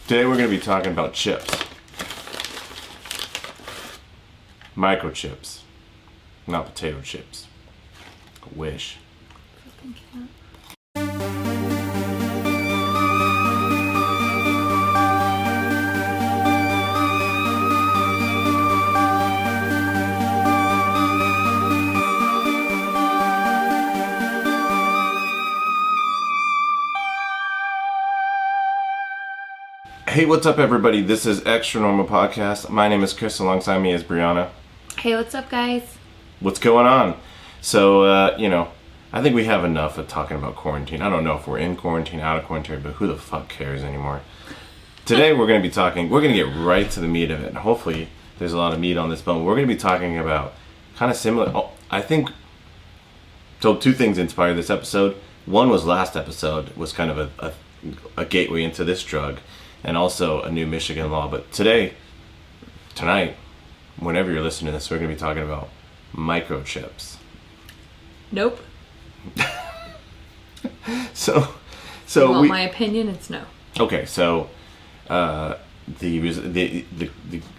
Today we're going to be talking about chips. Microchips. Not potato chips. I wish. Fucking cat. Hey, what's up, everybody? This is Extra Normal Podcast. My name is Chris. Alongside me is Brianna. Hey, what's up, guys? What's going on? So, I think we have enough of talking about quarantine. I don't know if we're in quarantine, out of quarantine, but who the fuck cares anymore? Today we're going to get right to the meat of it. And hopefully there's a lot of meat on this bone. We're going to be talking about kind of similar. I think, so two things inspired this episode. One was last episode, was kind of a gateway into this drug. And also a new Michigan law. But tonight, whenever you're listening to this, we're going to be talking about microchips. Nope. So you want my opinion? It's no. Okay, so the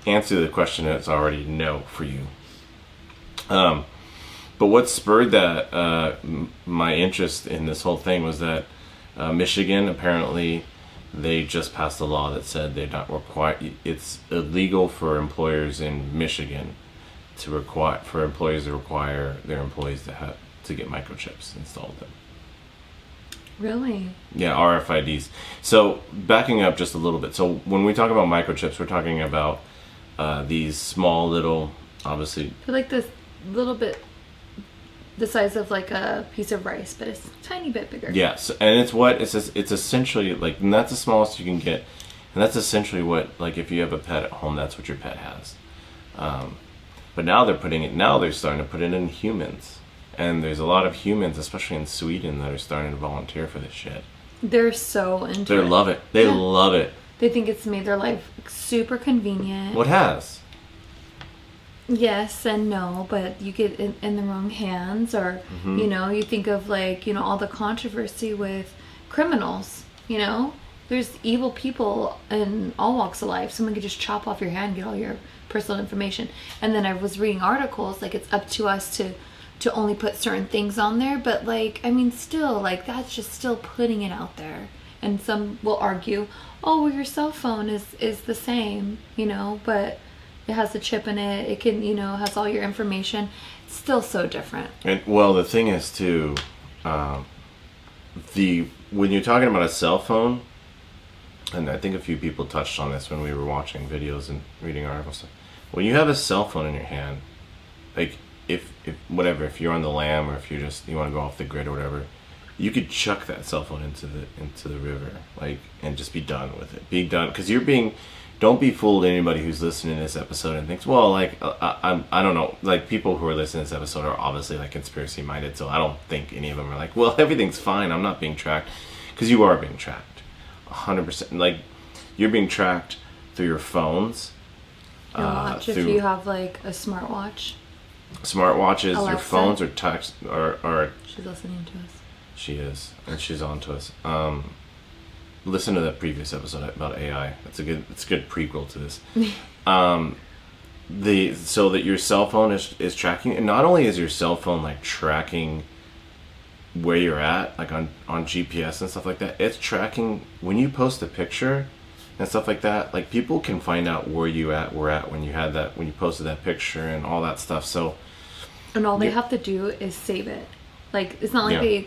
answer to the question is already no for you. But what spurred that my interest in this whole thing was that Michigan apparently. They just passed a law that said they're not required. It's illegal for employers in Michigan to require their employees to get microchips installed in them. Really? Yeah, RFIDs. So backing up just a little bit. So when we talk about microchips, we're talking about these small little, obviously. I feel like this little bit. The size of like a piece of rice, but it's a tiny bit bigger. Yes, and it's essentially like, and that's the smallest you can get, and that's essentially what, like, if you have a pet at home, that's what your pet has. But now they're starting to put it in humans, and there's a lot of humans, especially in Sweden, that are starting to volunteer for this shit. They're so into it. They love it. They love it. They think it's made their life super convenient. What has? Yes and no, but you get in the wrong hands, or you think of like all the controversy with criminals. There's evil people in all walks of life. Someone could just chop off your hand, get all your personal information. And then I was reading articles like it's up to us to only put certain things on there, but still, like, that's just still putting it out there. And some will argue, oh well, your cell phone is the same, but it has a chip in it. It can, has all your information. It's still so different. And well, the thing is too, when you're talking about a cell phone, and I think a few people touched on this when we were watching videos and reading articles. When you have a cell phone in your hand, like if you're on the lam, or if you want to go off the grid or whatever, you could chuck that cell phone into the river, like, and just be done with it. Be done, because don't be fooled, anybody who's listening to this episode and thinks, well, like, I don't know, like, people who are listening to this episode are obviously, like, conspiracy minded, so I don't think any of them are like, well, everything's fine, I'm not being tracked, because you are being tracked, 100%. Like, you're being tracked through your phones. Your watch, if you have, like, a smartwatch. Smartwatches, Alexa. your phones, or text, or she's listening to us. She is, and she's on to us. Listen to that previous episode about AI. It's a good prequel to this. So that your cell phone is tracking, and not only is your cell phone like tracking where you're at, like on GPS and stuff like that, it's tracking when you post a picture and stuff like that. Like, people can find out where you were at when you posted that picture and all that stuff. So, and all they have to do is save it. Like, it's not like they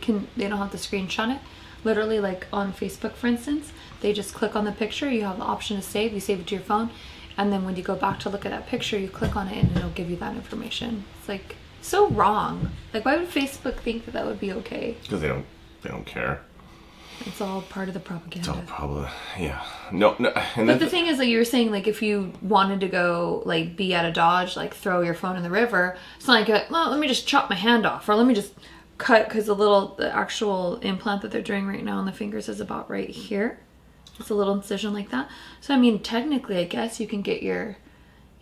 don't have to screenshot it. Literally, like on Facebook, for instance, they just click on the picture. You have the option to save. You save it to your phone, and then when you go back to look at that picture, you click on it, and it'll give you that information. It's like so wrong. Like, why would Facebook think that would be okay? Because they don't care. It's all part of the propaganda. It's all probably, yeah. No. But the thing is, like you were saying, like if you wanted to go, like, be at a Dodge, like throw your phone in the river, it's not like, well, let me just chop my hand off, or let me just cut, because the actual implant that they're doing right now on the fingers is about right here. It's a little incision like that. So technically, I guess you can get your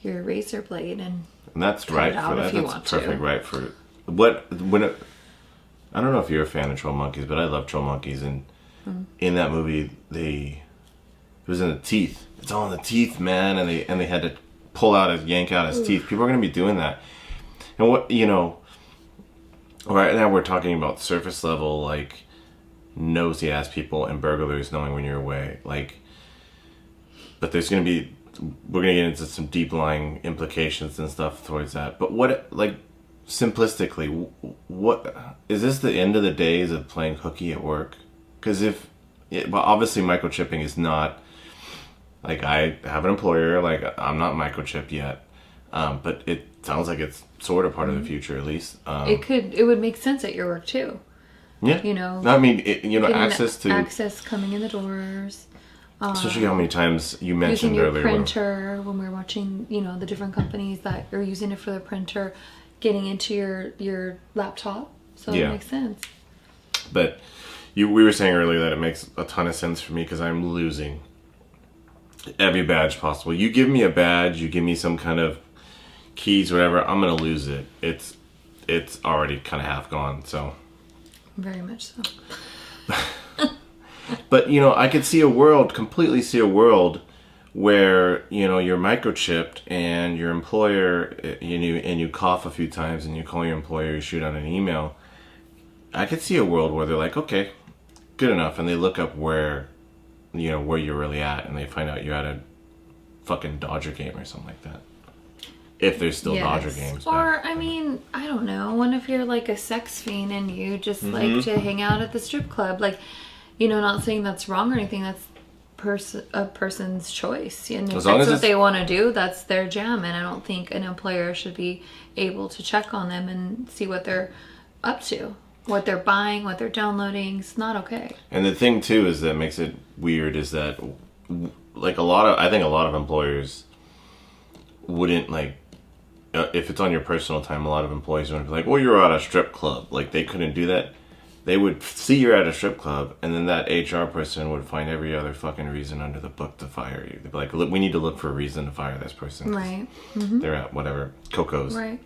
razor blade and that's right for that. That's perfect, right for I don't know if you're a fan of Troll Monkeys, but I love Troll Monkeys, and in that movie It was in the teeth. It's all in the teeth, man. And they had to yank out his teeth. People are going to be doing that. And what, right now we're talking about surface level, like, nosy ass people and burglars knowing when you're away. Like, but we're going to get into some deep lying implications and stuff towards that. But what, like, simplistically, what is this the end of the days of playing hooky at work? Because well, obviously microchipping is not, like, I have an employer, like, I'm not microchipped yet, but it sounds like it's sort of part of the future, at least. It would make sense at your work too. Yeah. I mean, access coming in the doors. Especially how many times you mentioned using your earlier. Printer, when we were watching, the different companies that are using it for their printer, getting into your laptop. So it makes sense. But we were saying earlier that it makes a ton of sense for me because I'm losing every badge possible. You give me a badge, you give me some kind of keys, whatever, I'm going to lose it. It's already kind of half gone, so. Very much so. But, I could completely see a world where, you're microchipped and your employer, and you cough a few times and you call your employer, you shoot out an email. I could see a world where they're like, okay, good enough. And they look up where you're really at, and they find out you're at a fucking Dodger game or something like that. If there's still Dodger games. Or, I mean, I don't know. What if you're like a sex fiend and you just like to hang out at the strip club? Like, not saying that's wrong or anything. That's a person's choice. And if that's what they want to do, that's their jam. And I don't think an employer should be able to check on them and see what they're up to. What they're buying, what they're downloading. It's not okay. And the thing, too, is that makes it weird is that, like, I think a lot of employers wouldn't, like, if it's on your personal time, a lot of employees would be like, well, you're at a strip club. Like, they couldn't do that. They would see you're at a strip club, and then that HR person would find every other fucking reason under the book to fire you. They'd be like, look, we need to look for a reason to fire this person. Right. They're at whatever, Coco's. Right.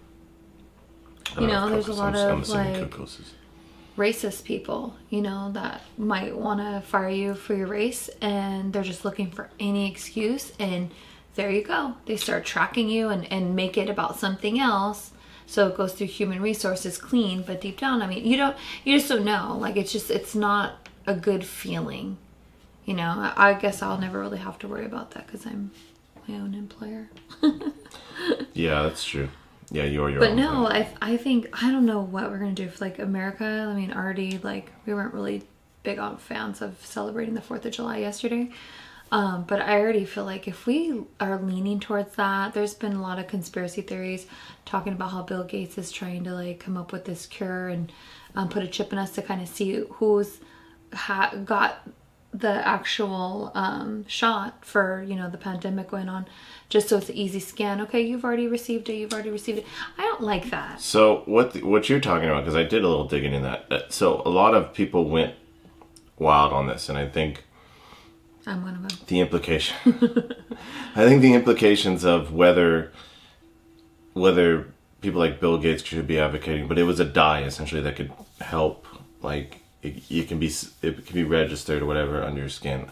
There's a lot of, like, Coco's. Racist people, that might want to fire you for your race, and they're just looking for any excuse, and there you go. They start tracking you and make it about something else. So it goes through human resources clean, but deep down, I mean, you just don't know. Like, it's not a good feeling. I guess I'll never really have to worry about that because I'm my own employer. Yeah, that's true. Yeah, you are your own. But no, I think, I don't know what we're going to do for, like, America. I mean, already, like, we weren't really big on fans of celebrating the 4th of July yesterday. But I already feel like if we are leaning towards that, there's been a lot of conspiracy theories talking about how Bill Gates is trying to, like, come up with this cure and put a chip in us to kind of see who's got the actual shot for, the pandemic going on, just so it's an easy scan. Okay, you've already received it. I don't like that. So what you're talking about, because I did a little digging in that. So a lot of people went wild on this, and I think I'm one of them. The implication. I think the implications of whether people like Bill Gates should be advocating, but it was a dye essentially that could help, like, it can be registered or whatever under your skin.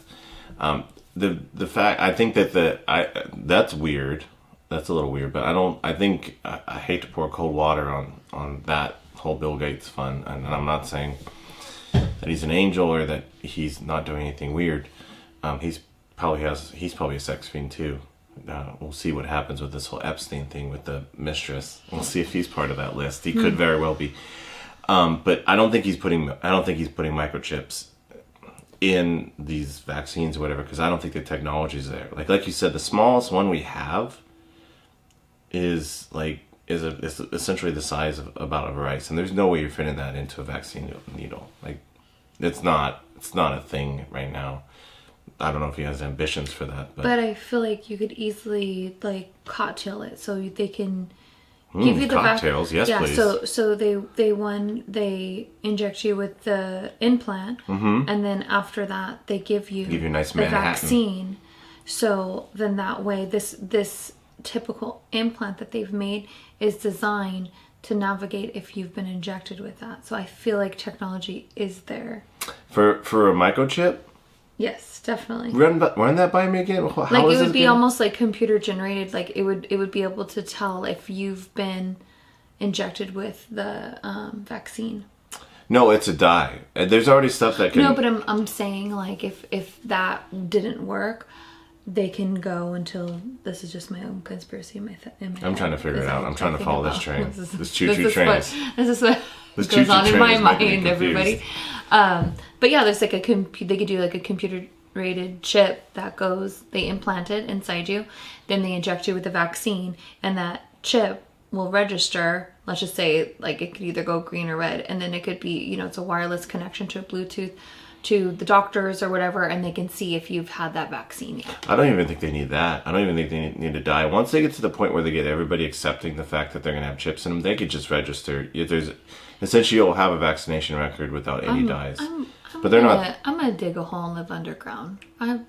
The fact, I think that's weird. That's a little weird, but I hate to pour cold water on that whole Bill Gates fund, and I'm not saying that he's an angel or that he's not doing anything weird. He's probably a sex fiend too. We'll see what happens with this whole Epstein thing with the mistress. We'll see if he's part of that list. He could very well be. But I don't think he's putting microchips in these vaccines or whatever, because I don't think the technology's there. Like you said, the smallest one we have is essentially the size of about of rice, and there's no way you're fitting that into a vaccine needle. Like, it's not a thing right now. I don't know if he has ambitions for that, but I feel like you could easily, like, cocktail it so they can give you the cocktails. Yes, yeah, please. So they inject you with the implant, and then after that they give you a nice the Manhattan vaccine. So then that way, this typical implant that they've made is designed to navigate if you've been injected with that. So I feel like technology is there for a microchip. Yes, definitely. Run that by me again. How Like is it this would be again? almost like computer generated. Like it would be able to tell if you've been injected with the vaccine. No, it's a dye. There's already stuff that can. No, but I'm saying like if that didn't work, they can go until this is just my own conspiracy in my I'm head, trying to figure it 'cause out. I'm trying to think follow this about- train. This This choo-choo train. This is what This goes on choo-choo in my train is making me mind, confused. everybody. But yeah, there's like they could do like a computer rated chip that goes, they implant it inside you, then they inject you with the vaccine, and that chip will register. Let's just say like it could either go green or red, and then it could be, you know, it's a wireless connection to a Bluetooth to the doctors or whatever, and they can see if you've had that vaccine yet. I don't even think they need that. I don't even think they need to die. Once they get to the point where they get everybody accepting the fact that they're going to have chips in them, they could just register. Essentially, you'll have a vaccination record without any dyes. But they're not. I'm gonna dig a hole and live underground. I'm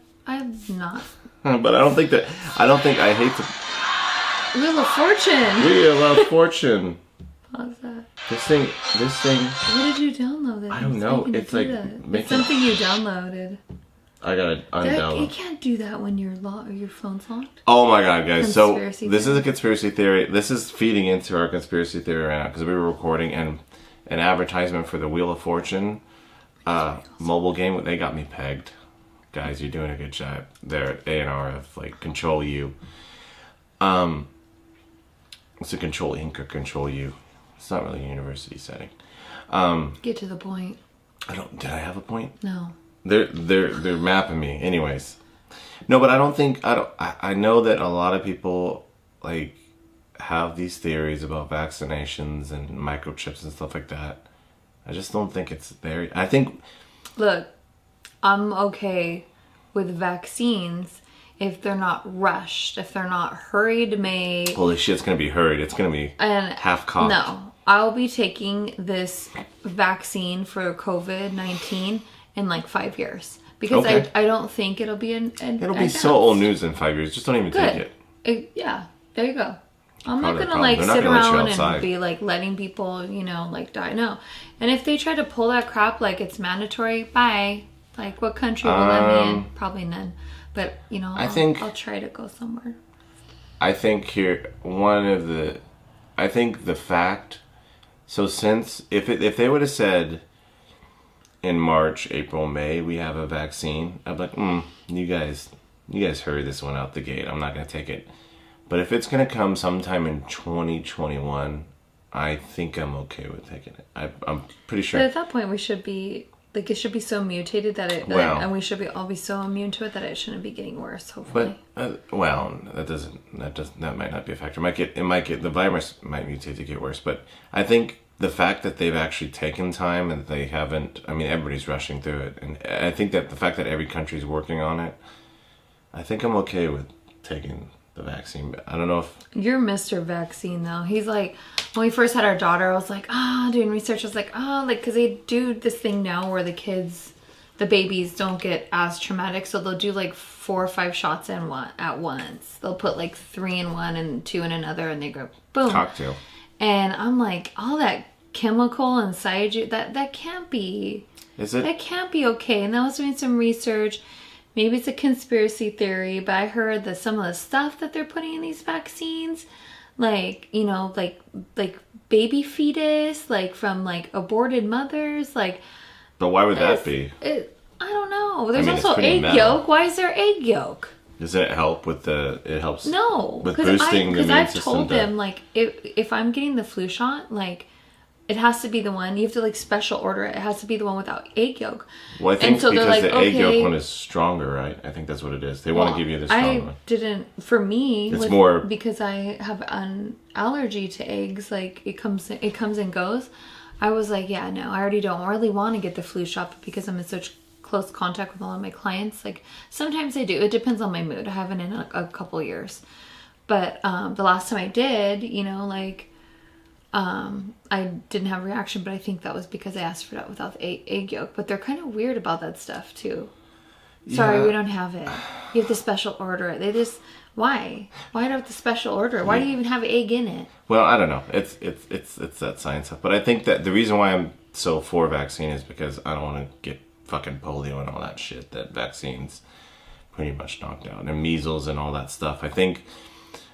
not. But I hate to. Wheel of Fortune. Wheel of Fortune. Pause that. This thing. What did you download? I don't know. It's like it's something you downloaded. I gotta You undownload. can't do that when your phone's locked. Oh my god, guys! So Conspiracy this is theory. a conspiracy theory. This is feeding into our conspiracy theory right now because we were recording an advertisement for the Wheel of Fortune mobile game. They got me pegged, guys. You're doing a good job there at A&R of like Control U. It's a Control Inc. or Control U. It's not really a university setting. Get to the point. Did I have a point? No. They're mapping me. Anyways. No, but I know that a lot of people like have these theories about vaccinations and microchips and stuff like that. I just don't think it's there. I think Look, I'm okay with vaccines if they're not rushed, if they're not hurried made. holy shit, it's gonna be hurried. It's gonna be And half cocked. No, I'll be taking this vaccine for COVID-19 in like 5 years because Okay. I don't think it'll be It'll be so old news in 5 years. Just don't even take it. Yeah, there you go. I'm Part of not the gonna problem. like They're not sit gonna let you around outside. and be like letting people, you know, like die. No. And if they try to pull that crap like it's mandatory, bye. Like what country will let me in? Probably none. But you know, I'll try to go somewhere. I think the fact. So since if they would have said in March, April, May we have a vaccine, I'd be like, you guys hurry this one out the gate. I'm not gonna take it. But if it's gonna come sometime in 2021, I think I'm okay with taking it. I'm pretty sure. But at that point, we should be like it should be so mutated that and we should all be so immune to it that it shouldn't be getting worse. Hopefully. But that might not be a factor. The virus might mutate to get worse. But I think the fact that they've actually taken time and they haven't. I mean, everybody's rushing through it, and I think that the fact that every country's working on it, I think I'm okay with taking the vaccine. But I don't know if You're Mr. Vaccine though. He's like, when we first had our daughter, I was like, doing research. I was like, like, because they do this thing now where the babies don't get as traumatic. So they'll do like 4 or 5 shots at once. They'll put like 3 in one and 2 in another and they go boom. cocktail. And I'm like, all that chemical inside you, that can't be. Is it? That can't be okay. And I was doing some research. Maybe it's a conspiracy theory, but I heard that some of the stuff that they're putting in these vaccines, like, you know, like baby fetus, like from like aborted mothers, like. But why would that be? I don't know. There's mean, it's also pretty egg metal. yolk. Why is there egg yolk? Doesn't it help with it helps? No, with because boosting the immune I've system told to- them like if I'm getting the flu shot, like it has to be the one you have to like special order it. It has to be the one without egg yolk. Well, I think so they're because like, the egg okay. yolk one is stronger, right? I think that's what it is. They want to give you the strong one. For me, It's more- because I have an allergy to eggs. Like it comes and goes. I was like, yeah, no, I already don't really want to get the flu shot, but because I'm in such close contact with all of my clients, like sometimes I do. It depends on my mood. I haven't in a couple years, but the last time I did, you know, like. I didn't have a reaction, but I think that was because I asked for that without the egg yolk. But they're kind of weird about that stuff too. Sorry, Yeah. we don't have it. You have to special order it. They just why? Why do you have to special order it? Why do you even have egg in it? Well, I don't know. It's that science stuff. But I think that the reason why I'm so for vaccine is because I don't want to get fucking polio and all that shit that vaccines pretty much knocked out, and measles and all that stuff. I think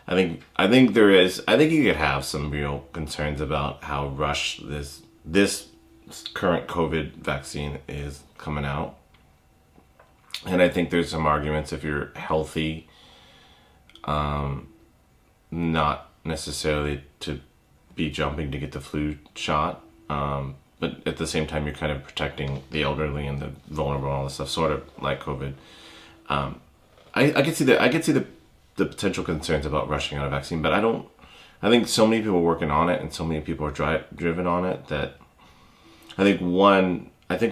there is. I think you could have some real concerns about how rushed this current COVID vaccine is coming out, and I think there's some arguments if you're healthy, not necessarily to be jumping to get the flu shot, but at the same time you're kind of protecting the elderly and the vulnerable and all this stuff, sort of like COVID. I could see the potential concerns about rushing out a vaccine, but I think so many people are working on it and so many people are driven on it that I think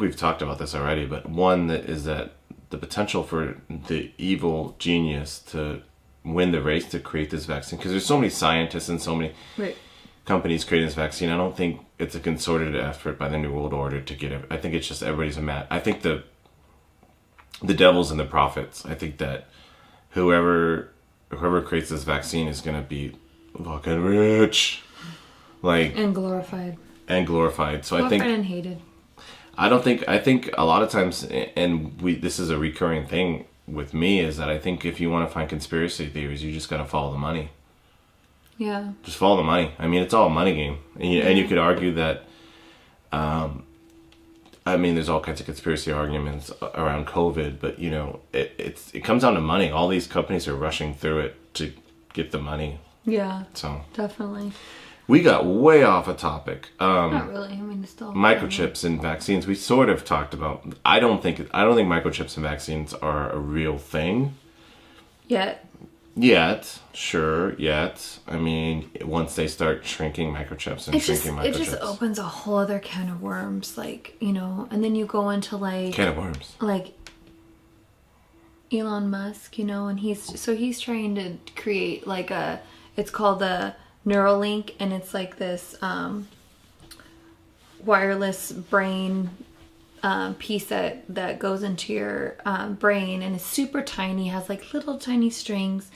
we've talked about this already, but one that is that the potential for the evil genius to win the race to create this vaccine, because there's so many scientists and so many companies creating this vaccine. I don't think it's a concerted effort by the New World Order to get it. I think it's just everybody's I think the devil's in the prophets. I think that whoever creates this vaccine is going to be fucking rich, and glorified. So I think and hated. I think a lot of times, and this is a recurring thing with me, is that I think if you want to find conspiracy theories, you just got to follow the money. Yeah. Just follow the money. I mean, it's all a money game. And you could argue that, there's all kinds of conspiracy arguments around COVID, but, it comes down to money. All these companies are rushing through it to get the money. Yeah. So. Definitely. We got way off a topic. Not really. I mean, it's still microchips and vaccines. We sort of talked about. I don't think microchips and vaccines are a real thing. Yet. I mean, once they start shrinking microchips and microchips, it just opens a whole other can of worms. And then you go into can of worms. Elon Musk, and he's trying to create it's called the Neuralink, and it's this wireless brain piece that goes into your brain, and it's super tiny, has little tiny strings.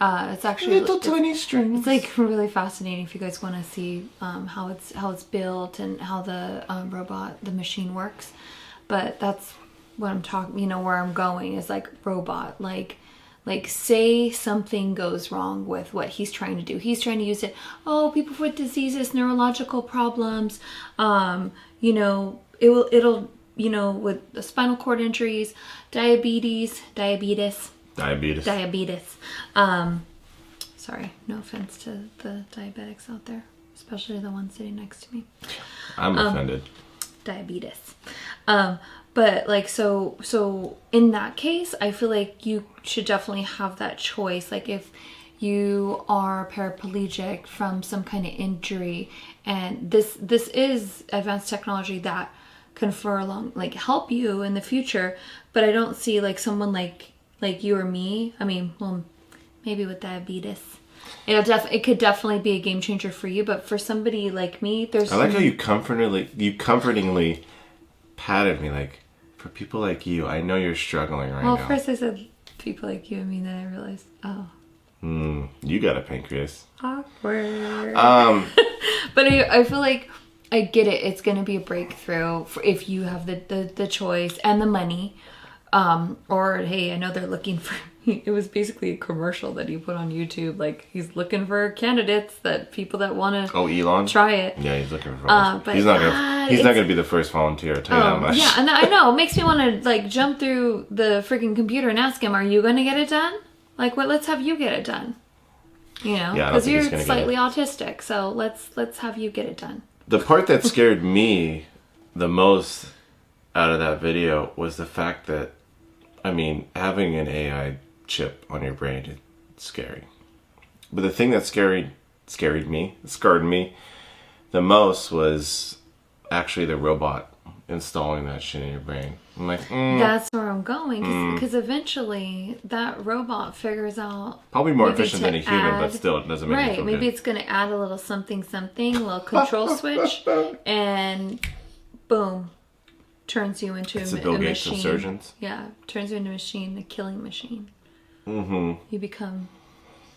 It's actually tiny strings. It's really fascinating if you guys want to see how it's built and how the machine works. But that's what I'm talking. Where I'm going is robot. Say something goes wrong with what he's trying to do. He's trying to use it. Oh, people with diseases, neurological problems. It'll with the spinal cord injuries, diabetes. Sorry, no offense to the diabetics out there, especially the one sitting next to me. I'm offended. Diabetes. But so in that case, I feel like you should definitely have that choice. If you are paraplegic from some kind of injury, and this is advanced technology that can help you in the future, but I don't see someone like you or me. I mean, well, maybe with diabetes, it could definitely be a game changer for you, but for somebody like me, I like how you comfortingly patted me, for people like you, I know you're struggling right now. Well, first I said people like you, and then I realized, you got a pancreas. Awkward. But I feel like I get it. It's going to be a breakthrough if you have the choice and the money. Or, hey, I know they're looking for... It was basically a commercial that he put on YouTube. He's looking for candidates, people that want to Elon? Try it. Yeah, he's looking for volunteers. But he's not going to be the first volunteer, I'll tell you that much. Yeah, and I know. It makes me want to, jump through the freaking computer and ask him, are you going to get it done? Let's have you get it done. Because you're slightly autistic, so let's have you get it done. The part that scared me the most out of that video was the fact that, having an AI chip on your brain is scary. But the thing that scared me the most was actually the robot installing that shit in your brain. I'm like, That's where I'm going, because eventually that robot figures out... Probably more efficient than a human, but still, it doesn't make me feel maybe good. it's going to add a little something, a little control switch, and boom, turns you into it's a Bill Gates machine. Of surgeons. Yeah, turns you into a machine, a killing machine. Mm-hmm. You become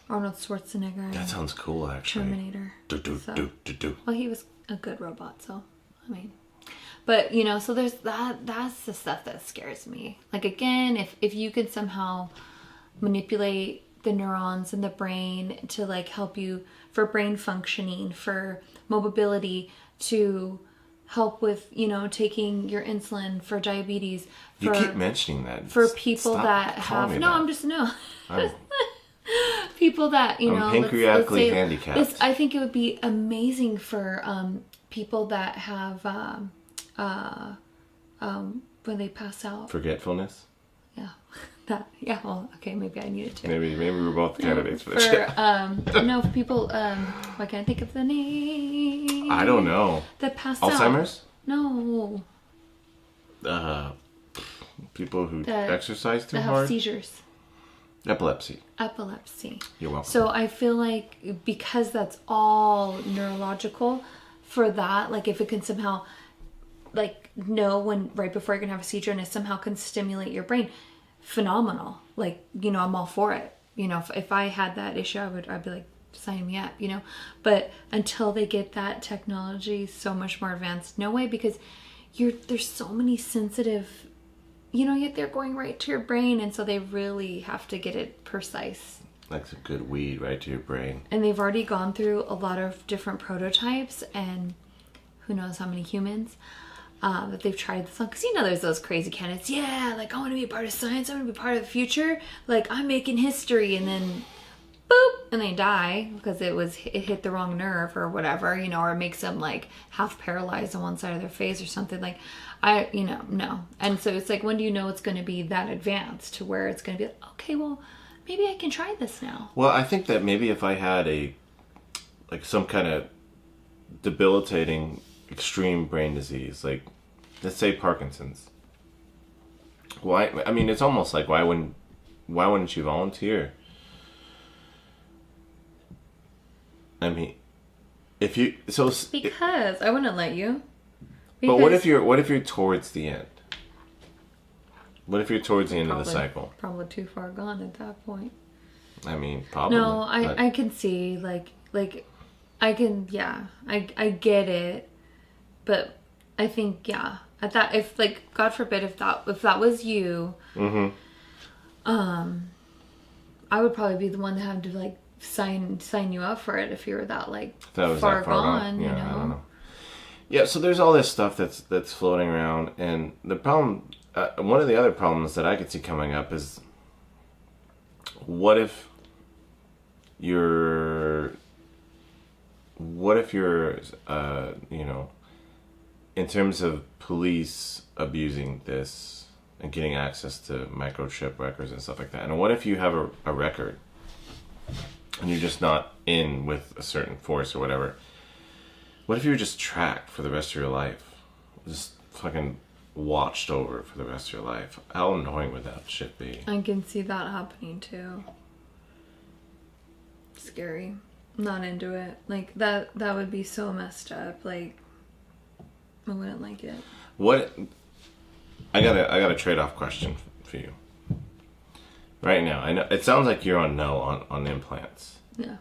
Arnold Schwarzenegger. That sounds cool, actually. Terminator. Do. Well, he was a good robot, so, But, you know, so there's that's the stuff that scares me. Like, again, if you can somehow manipulate the neurons in the brain to like help you for brain functioning, for mobility, to help with, you know, taking your insulin for diabetes. You keep mentioning that. For people that have, people that, you know, pancreatically handicapped. I think it would be amazing for people that have when they pass out. Forgetfulness? Yeah. Well, okay, maybe I need it too. Maybe we're both candidates for that. No, for people, why can't I think of the name? I don't know. That pass Alzheimer's? out. No. People who exercise too that hard? have seizures. Epilepsy. You're welcome. So I feel like because that's all neurological, for that, like if it can somehow like know when right before you're gonna have a seizure and it somehow can stimulate your brain, phenomenal. Like, you know, I'm all for it. You know, if I had that issue, I'd be like, sign me up, you know. But until they get that technology so much more advanced, no way, because there's so many sensitive, you know, yet they're going right to your brain, and so they really have to get it precise. Like a good weed right to your brain. And they've already gone through a lot of different prototypes, and who knows how many humans that they've tried this on. Because, you know, there's those crazy candidates. Yeah, like, I want to be a part of science. I want to be part of the future. Like, I'm making history. And then, boop, and they die because it hit the wrong nerve or whatever, you know, or it makes them, like, half paralyzed on one side of their face or something. Like, no. And so it's like, when do you know it's going to be that advanced to where it's going to be like, okay, well, maybe I can try this now. Well, I think that maybe if I had some kind of debilitating extreme brain disease, like let's say Parkinson's, it's almost like why wouldn't you volunteer? I mean, because I wouldn't let you. But what if you're towards the end? What if you're towards the end of the cycle? Probably too far gone at that point. I mean, probably. No, I can see, like I can, yeah, I get it, but I think, yeah, at that, if, like, God forbid, if that was you, mm-hmm. I would probably be the one that had to, like, sign you up for it if you were that, like, far gone, yeah, you know? I don't know. Yeah, so there's all this stuff that's floating around, and the problem, one of the other problems that I could see coming up is, what if you're you know, in terms of police abusing this and getting access to microchip records and stuff like that, and what if you have a record and you're just not in with a certain force or whatever? What if you're just tracked for the rest of your life? Just fucking watched over for the rest of your life? How annoying would that shit be? I can see that happening too. Scary. Not into it. Like, that would be so messed up. Like, I wouldn't like it. I got a trade-off question for you. Right now, I know it sounds like you're on no on implants. Yeah.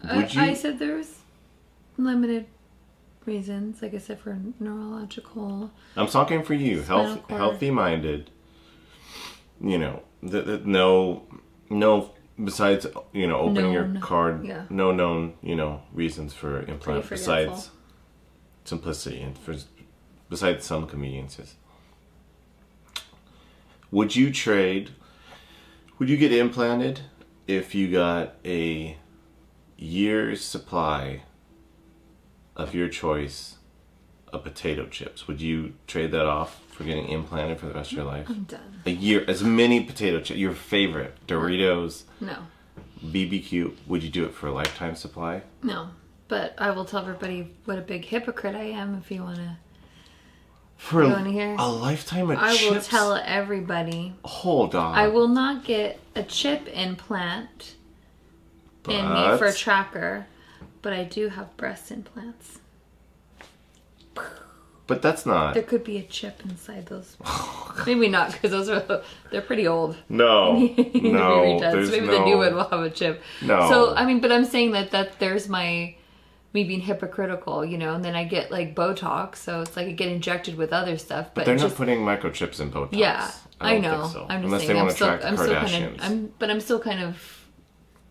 I said there was limited reasons, like I said, for neurological. I'm talking for you, healthy-minded. You know, no. Besides, you know, opening your card, yeah. No known, you know, reasons for implant besides simplicity and besides some conveniences. Would you get implanted if you got a year's supply of your choice of potato chips? Would you trade that off for getting implanted for the rest of your life? I'm done. A year, as many potato chips, your favorite, Doritos, no, BBQ. Would you do it for a lifetime supply? No, but I will tell everybody what a big hypocrite I am if you want to. For a lifetime of chips? I will tell everybody. Hold on. I will not get a chip implant in me for a tracker, but I do have breast implants. But that's not. There could be a chip inside those. Maybe not, because they're pretty old. No, no. Maybe the new one will have a chip. No. So I mean, but I'm saying that there's my me being hypocritical, you know, and then I get like Botox, so it's like I get injected with other stuff. But they're just, not putting microchips in Botox. yeah, I don't know. think so. I'm just Unless saying, they want to attract the Kardashians. I'm still kind of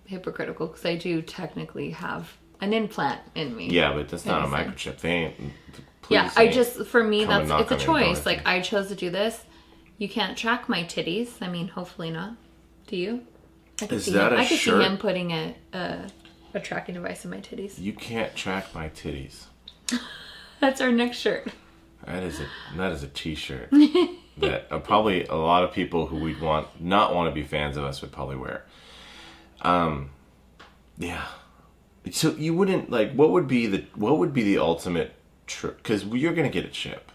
hypocritical because I do technically have an implant in me. Yeah, but that's not a microchip. They ain't. Yeah, I just, for me, come and it's a knock on your door. choice. Like, I chose to do this. You can't track my titties. I mean, hopefully not. Do you? I could Is see that him, a I could shirt? see him putting a tracking device in my titties. You can't track my titties. That's our next shirt. That is a t-shirt that probably a lot of people who we'd not want to be fans of us would probably wear. Yeah. So you wouldn't like, what would be the ultimate because you're gonna get a chip.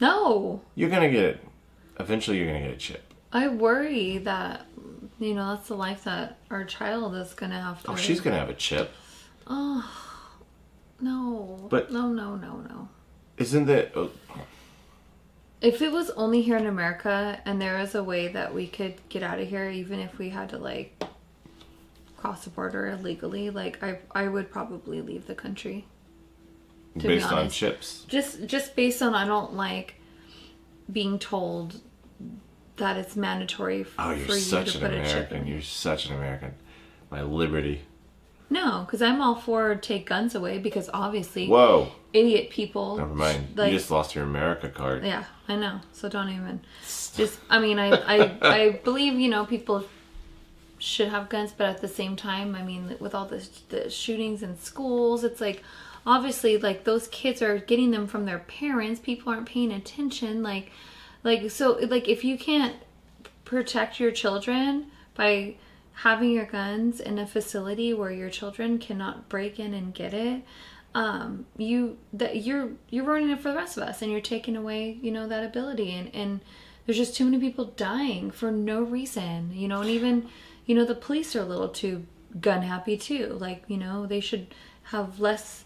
No. You're gonna get it. Eventually, you're gonna get a chip. I worry that, you know, that's the life that our child is gonna have to. Oh, she's gonna have a chip. Oh, no. But no. Isn't that? If it was only here in America and there was a way that we could get out of here, even if we had to like cross the border illegally, like I would probably leave the country. Based on chips. Just based on, I don't like being told that it's mandatory for you to put a chip in. You're such an American. My liberty. No, because I'm all for take guns away because obviously Whoa. idiot people. Never mind. Like, you just lost your America card. Yeah, I know. So don't even. Just, I mean, I believe, you know, people should have guns, but at the same time, I mean, with all the shootings in schools, it's like, obviously, like, those kids are getting them from their parents. People aren't paying attention. Like, so, like, if you can't protect your children by having your guns in a facility where your children cannot break in and get it, you're ruining it for the rest of us, and you're taking away, you know, that ability. And there's just too many people dying for no reason, you know, and even, you know, the police are a little too gun happy too. Like, you know, they should have less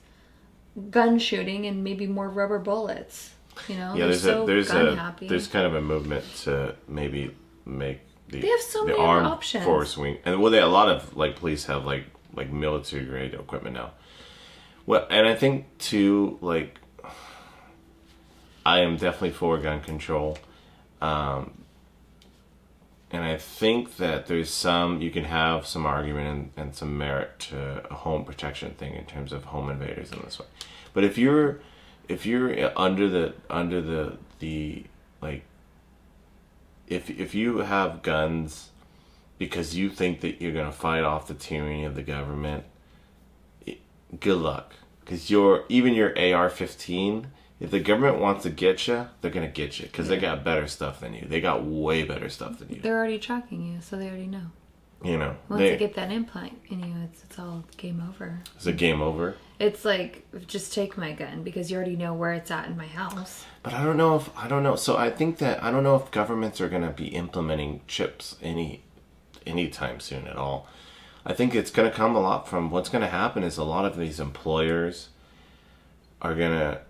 gun shooting and maybe more rubber bullets. You know, yeah, there's happy. There's kind of a movement to maybe make they have so many armed options. Force wing, and a lot of like police have like military grade equipment now. Well, and I think too, like, I am definitely for gun control, and I think that you can have some argument and some merit to a home protection thing in terms of home invaders in this way. But if you're under the like, if you have guns because you think that you're gonna fight off the tyranny of the government, good luck. Because your AR-15, if the government wants to get you, they're gonna get you because they got better stuff than you. They got way better stuff than you. They're already tracking you, so they already know. You know, Once they get that implant in you, it's all game over. Is it game over? It's like, just take my gun because you already know where it's at in my house. But I don't know. So I think that I don't know if governments are gonna be implementing chips anytime soon at all. I think it's gonna come a lot from what's gonna happen is a lot of these employers are gonna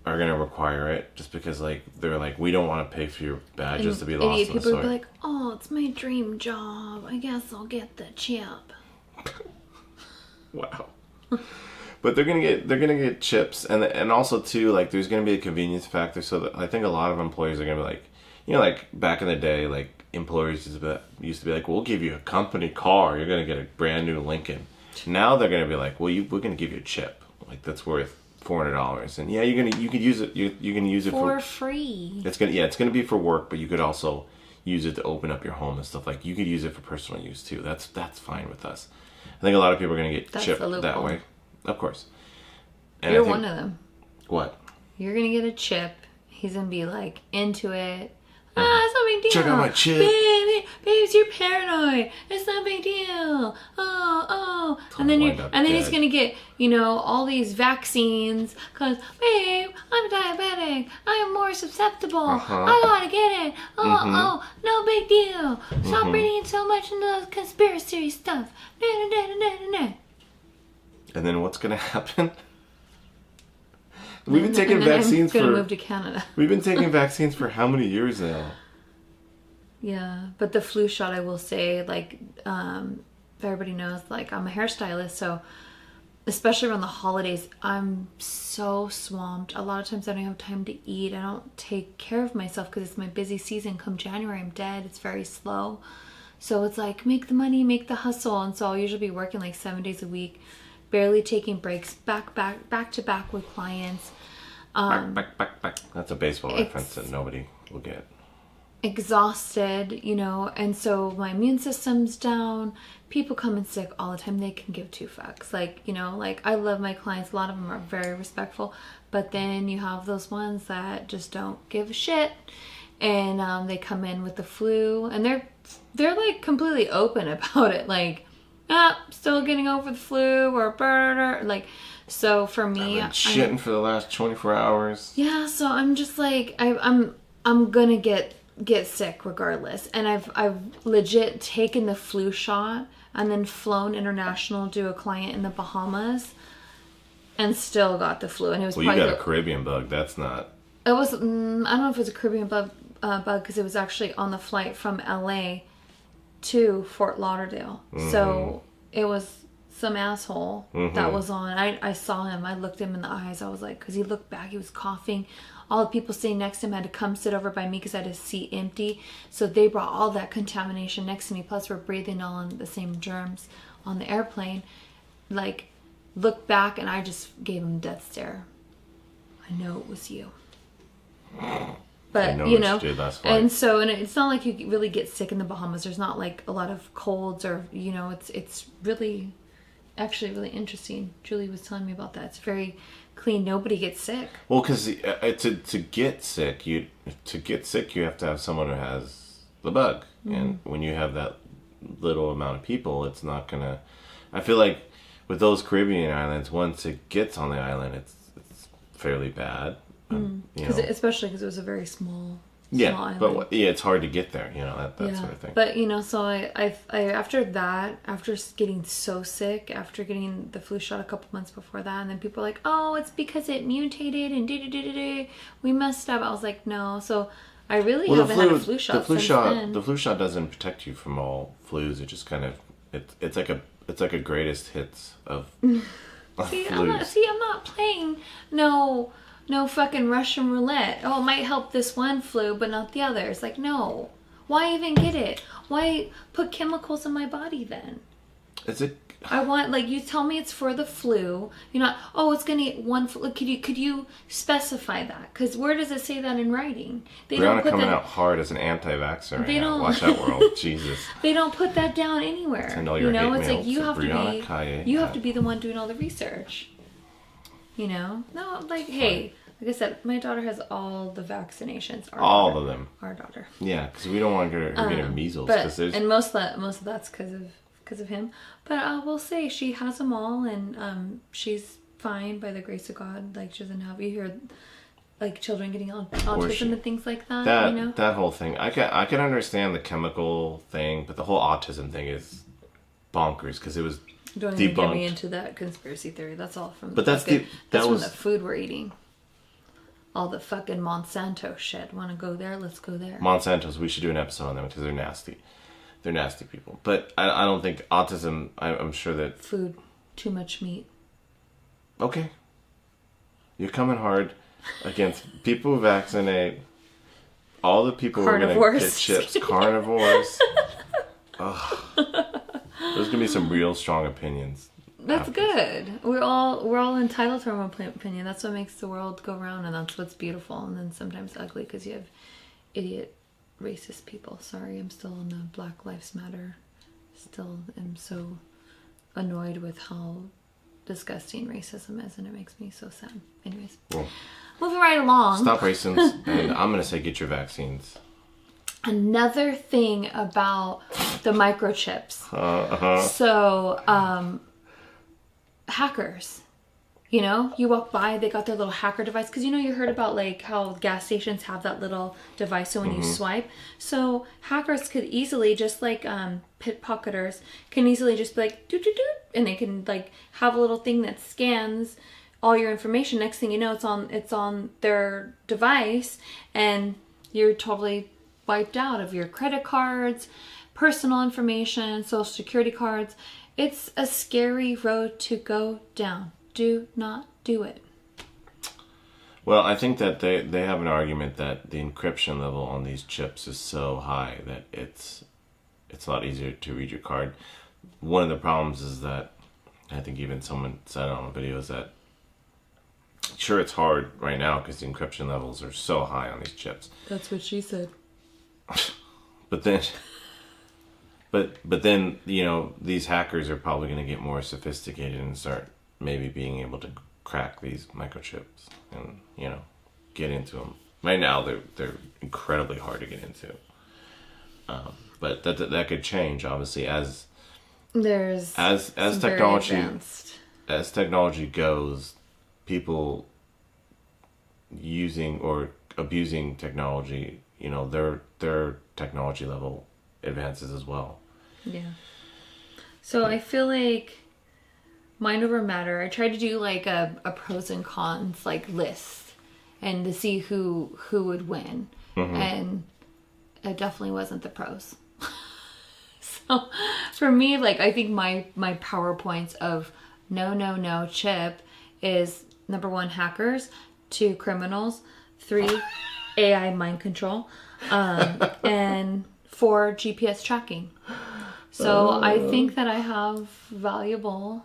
require it just because like they're like, we don't want to pay for your badges to be lost in the People soil. would be like, oh, it's my dream job. I guess I'll get the chip. Wow. But they're gonna get chips, and also too, like, there's gonna be a convenience factor. So that I think a lot of employers are gonna be like, you know, like back in the day, like employers used to be like, we'll give you a company car, you're gonna get a brand new Lincoln. Now they're gonna be like, well, we're gonna give you a chip, like that's worth $400, and yeah, you could use it. You can use it for free. It's gonna be for work, but you could also use it to open up your home and stuff. Like, you could use it for personal use too. That's fine with us. I think a lot of people are gonna get chipped that way. Of course. And You're one of them. What? You're gonna get a chip. He's gonna be like into it. It's no big deal. Check out my chip. Babes, you're paranoid. It's no big deal. Oh. And then he's gonna get, you know, all these vaccines. Cause, babe, I'm diabetic. I am more susceptible. I gotta get it. Oh, no big deal. Stop reading so much into those conspiracy stuff. And then what's gonna happen? We've been taking vaccines I'm gonna move to Canada. We've been taking vaccines for how many years now? Yeah, but the flu shot, I will say, like, everybody knows, like, I'm a hairstylist, so especially around the holidays, I'm so swamped. A lot of times I don't have time to eat. I don't take care of myself because it's my busy season. Come January, I'm dead. It's very slow. So it's like, make the money, make the hustle. And so I'll usually be working like 7 days a week, barely taking breaks, back to back with clients. Back. That's a baseball reference that nobody will get. Exhausted, you know, and so my immune system's down. People come in sick all the time. They can give two fucks. Like, you know, like I love my clients. A lot of them are very respectful, but then you have those ones that just don't give a shit, and they come in with the flu, and they're like completely open about it. Like, still getting over the flu or like. So for me, I've been shitting for the last 24 hours. Yeah, so I'm just like I'm gonna get sick regardless, and I've legit taken the flu shot and then flown international to a client in the Bahamas and still got the flu, and it was you got a Caribbean bug. That's not. It was I don't know if it was a Caribbean bug because it was actually on the flight from LA to Fort Lauderdale. So it was some asshole that was on. I saw him. I looked him in the eyes. I was like, because he looked back, he was coughing. All the people sitting next to him had to come sit over by me because I had a seat empty. So they brought all that contamination next to me. Plus, we're breathing all in the same germs on the airplane. Like, looked back and I just gave him a death stare. I know it was you. But, you know, and so, and it's not like you really get sick in the Bahamas. There's not like a lot of colds or, you know, it's really, actually really interesting. Julie was telling me about that. It's very clean. Nobody gets sick. Well, because to get sick, you have to have someone who has the bug, and when you have that little amount of people, it's not gonna. I feel like with those Caribbean islands, once it gets on the island, it's fairly bad. Especially because it was a very small island. But it's hard to get there. You know that sort of thing. But you know, so I after getting so sick, after getting the flu shot a couple months before that, and then people are like, oh, it's because it mutated and we messed up. I was like, no. So I really haven't had a flu shot. The flu shot doesn't protect you from all flus. It just kind of it's like a greatest hits of flus. I'm not playing no fucking Russian roulette. Oh, it might help this one flu, but not the others. Like, no. Why even get it? Why put chemicals in my body then? I want, like, you tell me it's for the flu. You're not, oh, it's going to get one flu. Could you specify that? Because where does it say that in writing? Brianna coming out hard as an anti-vaxxer right now. Watch out, world. Jesus. They don't put that down anywhere. Send all your hate it's mail like you have Brianna to have to be the one doing all the research. You know? No, like, hey, like I said, my daughter has all the vaccinations. All of them. Our daughter. Yeah, because we don't want her getting measles. And most of that's because of him. But I will say she has them all, and she's fine by the grace of God. Like, she doesn't have, you hear like children getting autism and things like that. You know? That whole thing. I can understand the chemical thing, but the whole autism thing is bonkers because it was don't debunked. Even get me into that conspiracy theory. That's all from. But that's from the food we're eating. All the fucking Monsanto shit. Want to go there? Let's go there. Monsanto's. We should do an episode on them because they're nasty. They're nasty people. But I don't think autism. I'm sure that food, too much meat. Okay. You're coming hard against people who vaccinate. All the people who are going to get chips. Carnivores. Ugh. There's gonna be some real strong opinions. That's good. We're all entitled to our own opinion. That's what makes the world go round, and that's what's beautiful. And then sometimes ugly because you have idiot, racist people. Sorry, I'm still on the Black Lives Matter. Still am so annoyed with how disgusting racism is, and it makes me so sad. Anyways, moving right along. Stop racing, and I'm gonna say get your vaccines. Another thing about the microchips. So, hackers, you know, you walk by, they got their little hacker device. Because, you know, you heard about, like, how gas stations have that little device. So when you swipe. So hackers could easily, just like pickpocketers, can easily just be like, doot, doot, doot. And they can, like, have a little thing that scans all your information. Next thing you know, it's on their device. And you're totally wiped out of your credit cards, personal information, social security cards, It's a scary road to go down. Do not do it. Well, I think that they have an argument that the encryption level on these chips is so high that it's a lot easier to read your card. One of the problems is that, I think even someone said it on a video, is that sure, it's hard right now because the encryption levels are so high on these chips. That's what she said. But then, but then, you know, these hackers are probably going to get more sophisticated and start maybe being able to crack these microchips and, you know, get into them. Right now, they're incredibly hard to get into. But that could change, obviously, as technology goes. People using or abusing technology, you know, their technology level advances as well. Yeah. So I feel like mind over matter. I tried to do like a pros and cons like list and to see who would win. Mm-hmm. And it definitely wasn't the pros. So for me, like, I think my PowerPoints of no chip is number 1, hackers, 2, criminals, 3, AI mind control, and 4, GPS tracking. So I think that I have valuable.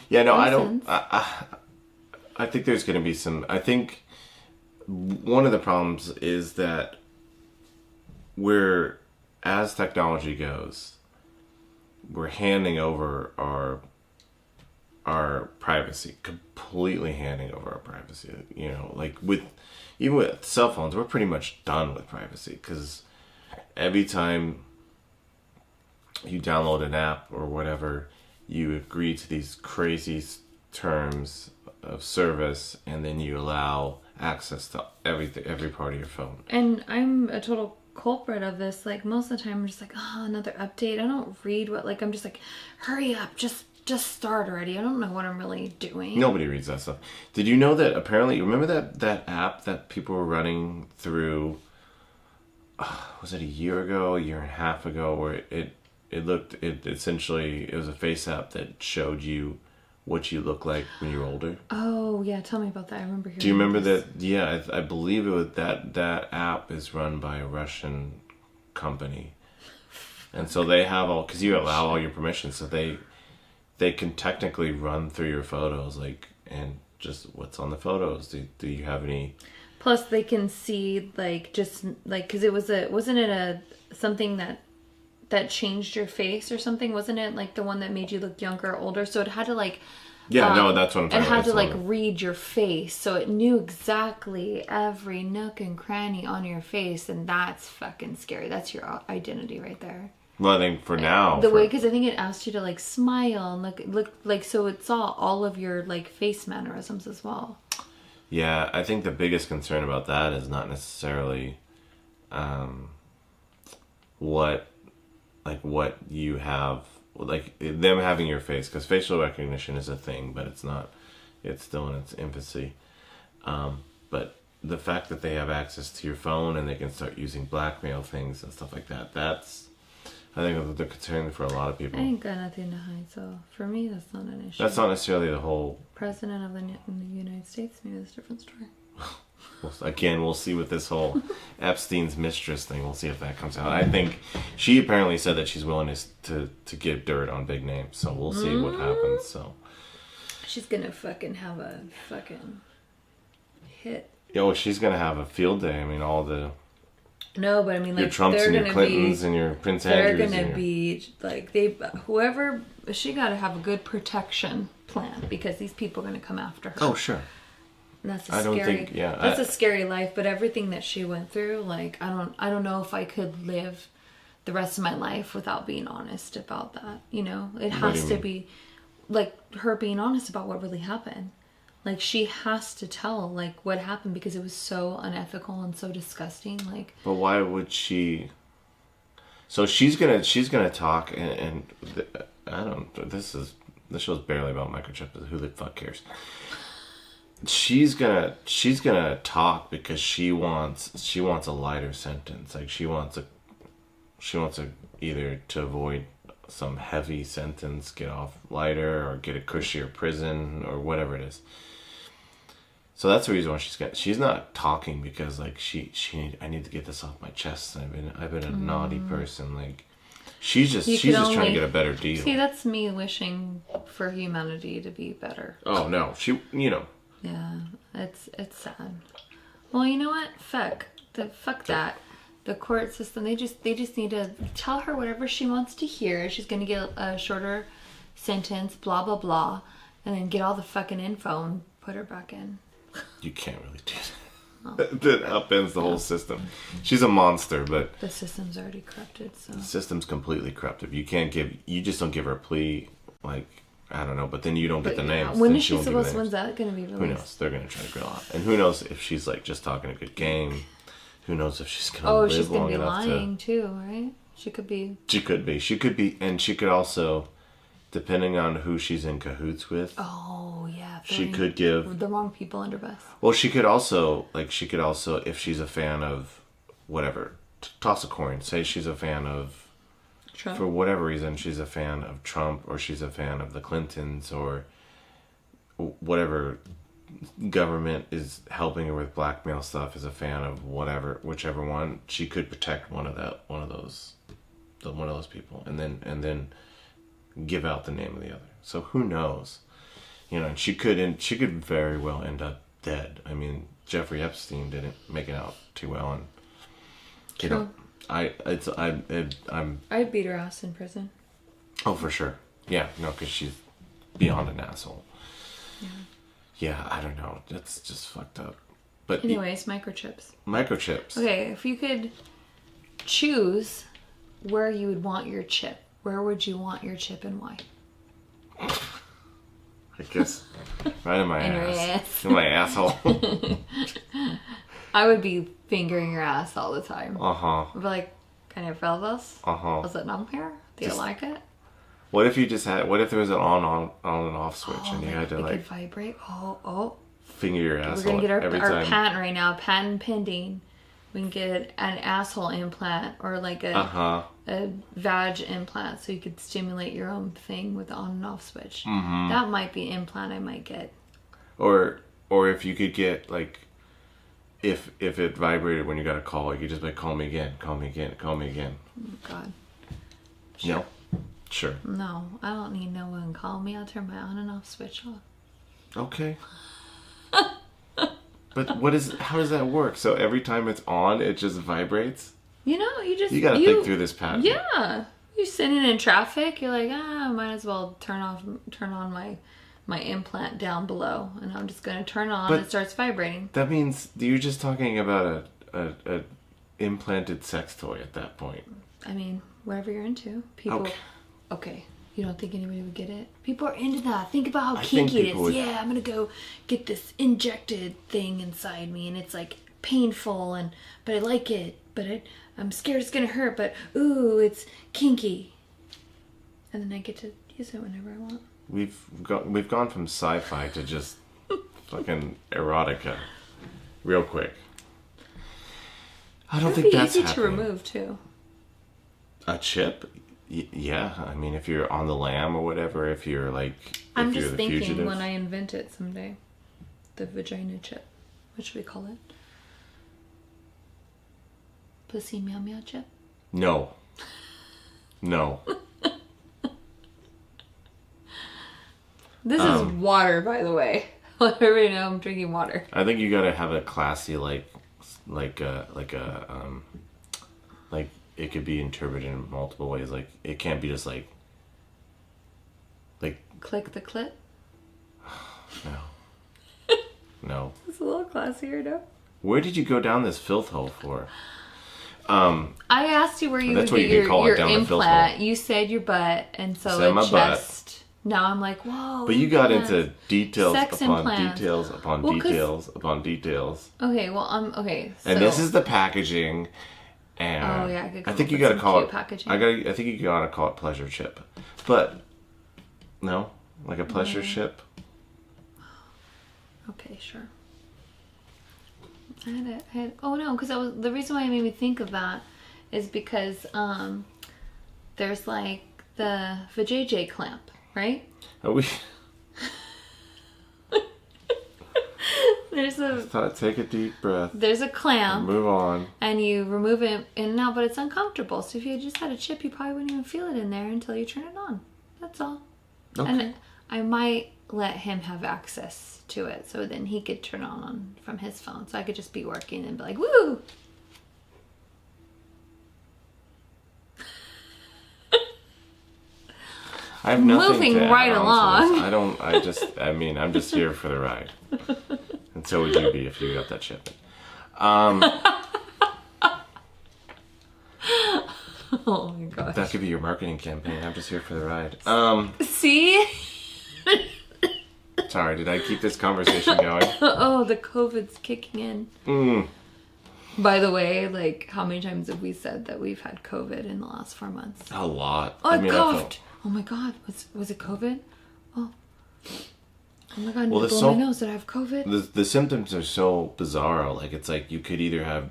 Yeah, no, reasons. I think there's going to be some. I think one of the problems is that as technology goes, we're handing over our privacy, completely handing over our privacy. You know, like even with cell phones, we're pretty much done with privacy because every time you download an app or whatever, you agree to these crazy terms of service, and then you allow access to every part of your phone. And I'm a total culprit of this. Like, most of the time I'm just like, oh, another update. I don't read what, like, I'm just like, hurry up, just start already. I don't know what I'm really doing. Nobody reads that stuff. Did you know that apparently, remember that app that people were running through, was it a year ago, a year and a half ago, where it essentially, it was a face app that showed you what you look like when you're older? Oh, yeah, tell me about that. I remember hearing. Do you remember that? Yeah, I believe it was that app is run by a Russian company. And so they have because you allow all your permissions, so they can technically run through your photos, like, and just what's on the photos. Do you have any? Plus, they can see, like, just like, because it was wasn't it something that changed your face or something? Wasn't it like the one that made you look younger or older? So it had to like. Yeah, no, that's what I'm talking about. It had to like read your face, so it knew exactly every nook and cranny on your face, and that's fucking scary. That's your identity right there. Well, I think for now, because I think it asked you to like smile and look like, so it saw all of your like face mannerisms as well. Yeah, I think the biggest concern about that is not necessarily what you have, like them having your face, because facial recognition is a thing, but it's still in its infancy. But the fact that they have access to your phone and they can start using blackmail things and stuff like that, I think they're concerned for a lot of people. I ain't got nothing to hide, so for me, that's not an issue. That's not necessarily the whole... President of the United States, maybe that's a different story. Again, we'll see with this whole Epstein's mistress thing. We'll see if that comes out. I think she apparently said that she's willing to give dirt on big names, so we'll see what happens. So she's gonna fucking have a fucking hit. Yo, she's gonna have a field day. I mean, all the... No, but I mean, like, your Trumps and your Clintons and your Prince Andrews. They're gonna be like, whoever, she got to have a good protection plan, because these people are gonna come after her. Oh, sure. And that's a scary life. But everything that she went through, like, I don't know if I could live the rest of my life without being honest about that. You know, it has to be like her being honest about what really happened. Like, she has to tell, like, what happened, because it was so unethical and so disgusting. Like, but why would she? So she's gonna talk, and I don't. This show's barely about microchips. Who the fuck cares? She's gonna talk because she wants a lighter sentence. Like, she wants either to avoid some heavy sentence, get off lighter, or get a cushier prison, or whatever it is. So that's the reason why she's not talking, because like I need to get this off my chest. I've been a naughty person. Like she's just trying to get a better deal. See, that's me wishing for humanity to be better. Oh no, Yeah, it's sad. Well, you know what? Fuck that. The court system. They just need to tell her whatever she wants to hear. She's gonna get a shorter sentence. Blah blah blah, and then get all the fucking info and put her back in. You can't really do that. That upends the whole system. She's a monster, but the system's already corrupted. So the system's completely corrupted. You just don't give her a plea, like I don't know, but then you don't get the names. When is she supposed? When's that going to be released? Who knows? They're going to try to grill out, and who knows if she's like just talking a good game. Who knows if she's going to live she's long gonna be enough lying too, right? She could be, and she could also, depending on who she's in cahoots with. Oh yeah, she could give the wrong people under bus. Well, she could also, if she's a fan of whatever, toss a coin. Say she's a fan of Trump. For whatever reason, she's a fan of Trump, or she's a fan of the Clintons, or whatever government is helping her with blackmail stuff, is a fan of whichever one. She could protect one of those people, and then give out the name of the other. So who knows? And she could very well end up dead. I mean, Jeffrey Epstein didn't make it out too well, and True. I'd beat her ass in prison. Oh, for sure. Yeah, no, because she's beyond an asshole. Yeah, I don't know. That's just fucked up. But anyways, microchips. Okay, if you could choose where you would want your chip, where would you want your chip and why? I guess right in my ass. In my asshole. I would be fingering your ass all the time. Uh-huh. I'd be like, can you feel this? Uh-huh. Is it numb here? Do you like it? What if there was an on and off switch, and you had to could vibrate? Oh. Finger your asshole. We're gonna get our time. patent right now. Patent pending. We can get an asshole implant, or like a vag implant, so you could stimulate your own thing with the on and off switch. Mm-hmm. That might be an implant I might get. Or if you could get like, if it vibrated when you got a call, you could just be like, call me again. Oh God. Sure. No. Sure. No, I don't need no one call me. I'll turn my on and off switch off. Okay. But how does that work? So every time it's on, it just vibrates? You gotta think through this pattern. Yeah. You're sitting in traffic, you're like, might as well turn on my implant down below, and I'm just gonna turn on, it starts vibrating. That means you're just talking about a implanted sex toy at that point. I mean, whatever you're into. People Okay. You don't think anybody would get it? People are into that. Think about how kinky it is. Yeah, I'm gonna go get this injected thing inside me, and it's like painful, but I like it, but I'm scared it's gonna hurt, but ooh, it's kinky. And then I get to use it whenever I want. We've gone from sci-fi to just fucking erotica, real quick. I don't think that's easy to remove too. A chip. Yeah, I mean, if you're on the lam or whatever, if you're I'm just thinking fugitive. When I invent it someday, the vagina chip. What should we call it? Pussy meow meow chip? No. This is water, by the way. Let everybody know I'm drinking water. I think you gotta have a classy, it could be interpreted in multiple ways. Like, it can't be just like click the clit. No. It's a little classier, no? Where did you go down this filth hole for? I asked you where you would get your implant. You said your butt, and so my chest. Butt. Now I'm like, whoa. But you got into details upon implants. Details upon details upon details. Okay, well, okay. So. And this is the packaging. And I think you gotta call it packaging. I think you gotta call it pleasure chip, but no, like a pleasure chip. Okay, sure. because the reason why it made me think of that is because there's like the vajayjay clamp, right? Are we? There's a Take a deep breath. there's a clamp, Move on. and you remove it in and out, but it's uncomfortable. So if you just had a chip, you probably wouldn't even feel it in there until you turn it on. That's all. Okay. And I might let him have access to it, so then he could turn on from his phone. So I could just be working and be like, "Woo!" I have nothing Moving to add right on to along. this. I'm just here for the ride. And so would you be if you got that chip. Oh my gosh. That could be your marketing campaign. I'm just here for the ride. See? Sorry, did I keep this conversation going? Oh, the COVID's kicking in. By the way, like, how many times have we said that we've had COVID in the last 4 months? A lot. Oh, I coughed. Oh my god, was it COVID? Oh my god, I need to blow my nose. Did I have COVID? The symptoms are so bizarre. Like, it's like you could either have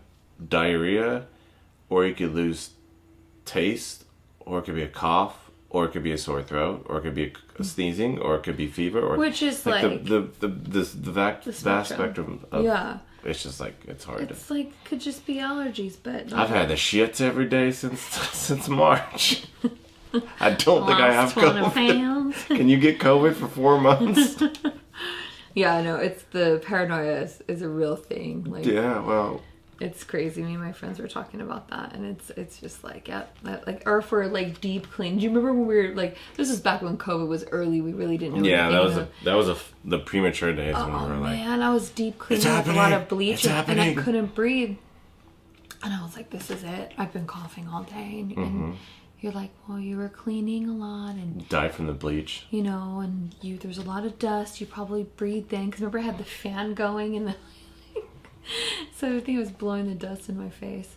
diarrhea, or you could lose taste, or it could be a cough, or it could be a sore throat, or it could be a sneezing, or it could be fever, or which is the vast spectrum of, yeah. It's just like it's hard. It's like could just be allergies, but I've had the shits every day since March. I don't think I have COVID. Can you get COVID for 4 months? Yeah, I know. It's the paranoia is a real thing. Like, yeah, well, it's crazy. Me and my friends were talking about that, and it's just like, yeah, like, or for like deep clean. Do you remember when we were like, this is back when COVID was early? We really didn't know. Yeah, that was the premature days when we were like, man, I was deep cleaning with a lot of bleach, and I couldn't breathe. And I was like, this is it. I've been coughing all day, and you're like, well, you were cleaning a lot and died from the bleach, you know, and there's a lot of dust. You probably breathed in because remember I had the fan going and so I think it was blowing the dust in my face.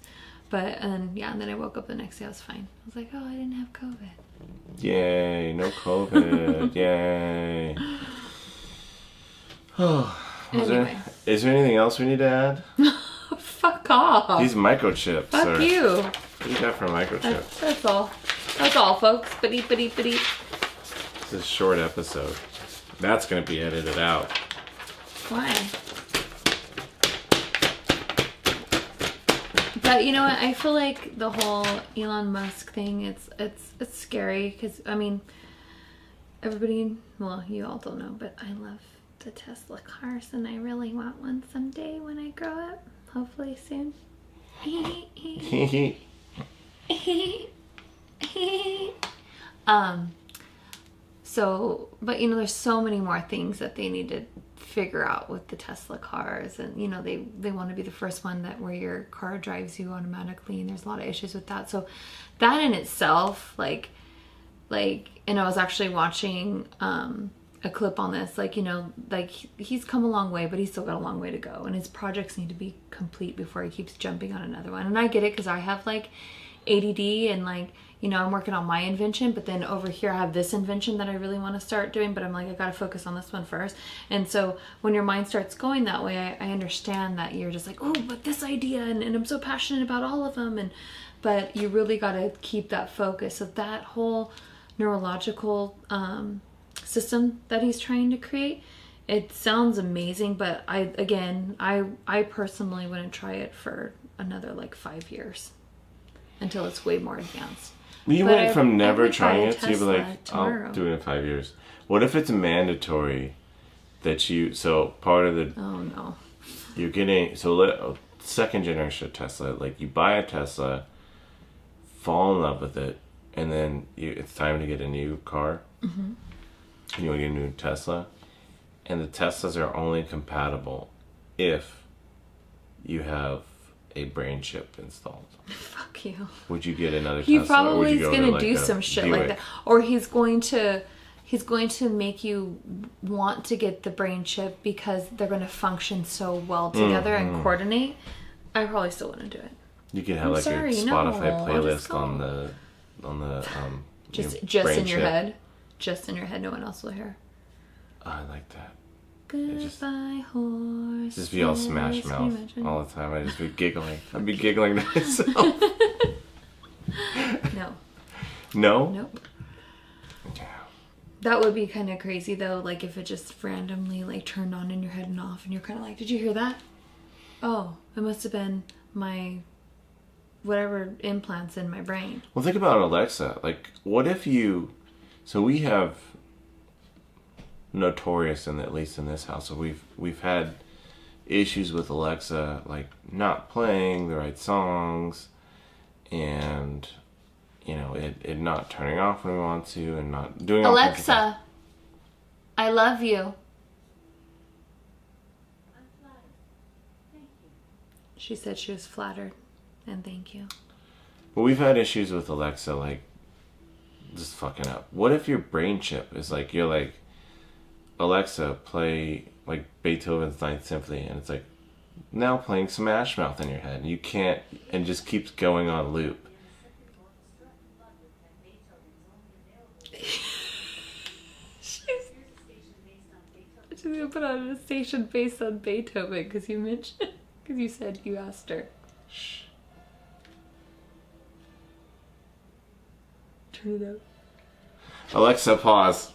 But and then I woke up the next day. I was fine. I was like, oh, I didn't have COVID. Yay! No COVID! Yay! Oh, anyway. Is there anything else we need to add? Fuck off. These microchips. Fuck you. What do you got for a microchip? That's all. That's all, folks. Bitty. This is a short episode. That's going to be edited out. Why? But you know what? I feel like the whole Elon Musk thing, it's scary because, I mean, everybody, well, you all don't know, but I love the Tesla cars and I really want one someday when I grow up. Hopefully soon. So, but you know, there's so many more things that they need to figure out with the Tesla cars, and you know, they want to be the first one that where your car drives you automatically, and there's a lot of issues with that. So that in itself, like, and I was actually watching a clip on this, like, you know, like he's come a long way, but he's still got a long way to go, and his projects need to be complete before he keeps jumping on another one. And I get it because I have like ADD, and like, you know, I'm working on my invention, but then over here I have this invention that I really want to start doing, but I'm like, I gotta focus on this one first. And so when your mind starts going that way, I understand that you're just like, oh, but this idea, and I'm so passionate about all of them, but you really gotta keep that focus. So that whole neurological system that he's trying to create, it sounds amazing, but I personally wouldn't try it for another like 5 years until it's way more advanced. You But went from never trying it to be Tesla like, tomorrow. I'll do it in 5 years. What if it's mandatory that so part of the, Oh no. you're getting, second generation of Tesla, like you buy a Tesla, fall in love with it, and then it's time to get a new car. Mm-hmm. You want to get a new Tesla, and the Teslas are only compatible if you have a brain chip installed. Fuck you. Would you get another He Tesla? Or would probably you is go gonna to, do a some shit Buick? like that, or he's going to make you want to get the brain chip because they're going to function so well together and coordinate. I probably still wouldn't do it. You could have your Spotify playlist on the just brain in your chip. head. Just in your head, no one else will hear. I like that. Goodbye, horse. Just be all smash mouth all the time. I'd just be giggling. I'd be giggling to myself. No. No? Nope. That would be kind of crazy though, like if it just randomly like turned on in your head and off, and you're kind of like, did you hear that? Oh, it must have been my whatever implants in my brain. Well, think about Alexa. Like, what if you... So we have notorious, and at least in this house, so we've had issues with Alexa, like not playing the right songs, and it not turning off when we want to, and not doing all kinds of stuff. Alexa, I love you. I'm flattered. Thank you. She said she was flattered, and thank you. But we've had issues with Alexa, like just fucking up. What if your brain chip is like, you're like, Alexa, play like Beethoven's Ninth Symphony, and it's like now playing Smash Mouth in your head, and you can't, and just keeps going on loop. She's gonna put on a station based on Beethoven because you said you asked her. Shh. Turn it up. Alexa, pause.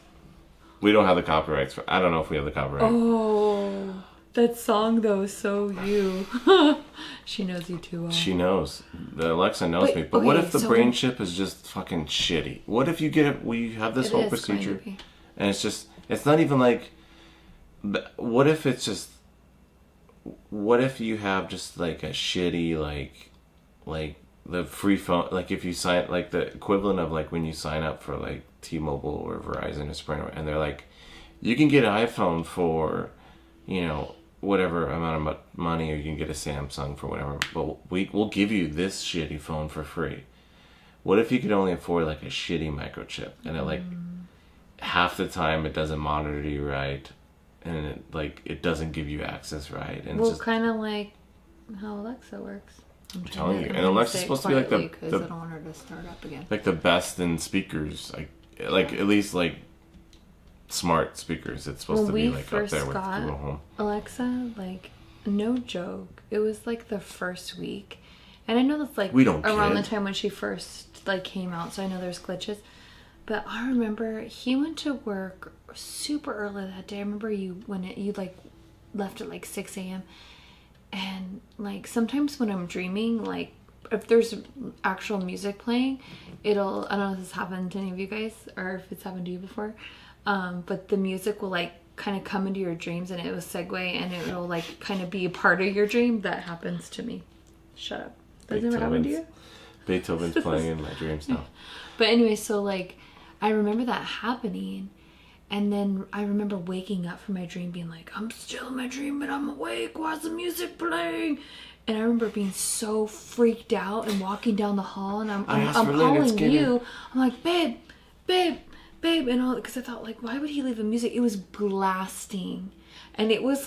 We don't have the copyrights for. I don't know if we have the copyright. Oh, that song though is so you. She knows you too well. She knows. The Alexa knows me. But what if the brain chip is just fucking shitty? What if you get it? We have this whole procedure, and it's not even like. What if it's just? What if you have just like a shitty like the free phone, like if you sign, like the equivalent of like when you sign up for like T-Mobile or Verizon or Sprint, and they're like, you can get an iPhone for, whatever amount of money, or you can get a Samsung for whatever, but we'll give you this shitty phone for free. What if you could only afford like a shitty microchip, and it like half the time it doesn't monitor you right, and it doesn't give you access right, and well, it's just kind of like how Alexa works. I'm telling you, and Alexa's supposed to be like because I don't want her to start up again. Like the best in speakers, like at least like smart speakers. It's supposed to be like up there with Google Home. Alexa, like no joke, it was like the first week, and I know that's like around the time when she first like came out, so I know there's glitches. But I remember he went to work super early that day. I remember you like left at like 6 a.m. And like sometimes when I'm dreaming, like if there's actual music playing, I don't know if this happened to any of you guys or if it's happened to you before, but the music will like kind of come into your dreams, and it will segue, and it will like kind of be a part of your dream. That happens to me. Shut up. Does it ever happen to you? Beethoven's playing in my dreams now. But anyway, so like I remember that happening. And then I remember waking up from my dream being like, I'm still in my dream, but I'm awake. Why's the music playing? And I remember being so freaked out and walking down the hall, and I'm calling you. I'm like, babe, and all, because I thought like, why would he leave the music? It was blasting, and it was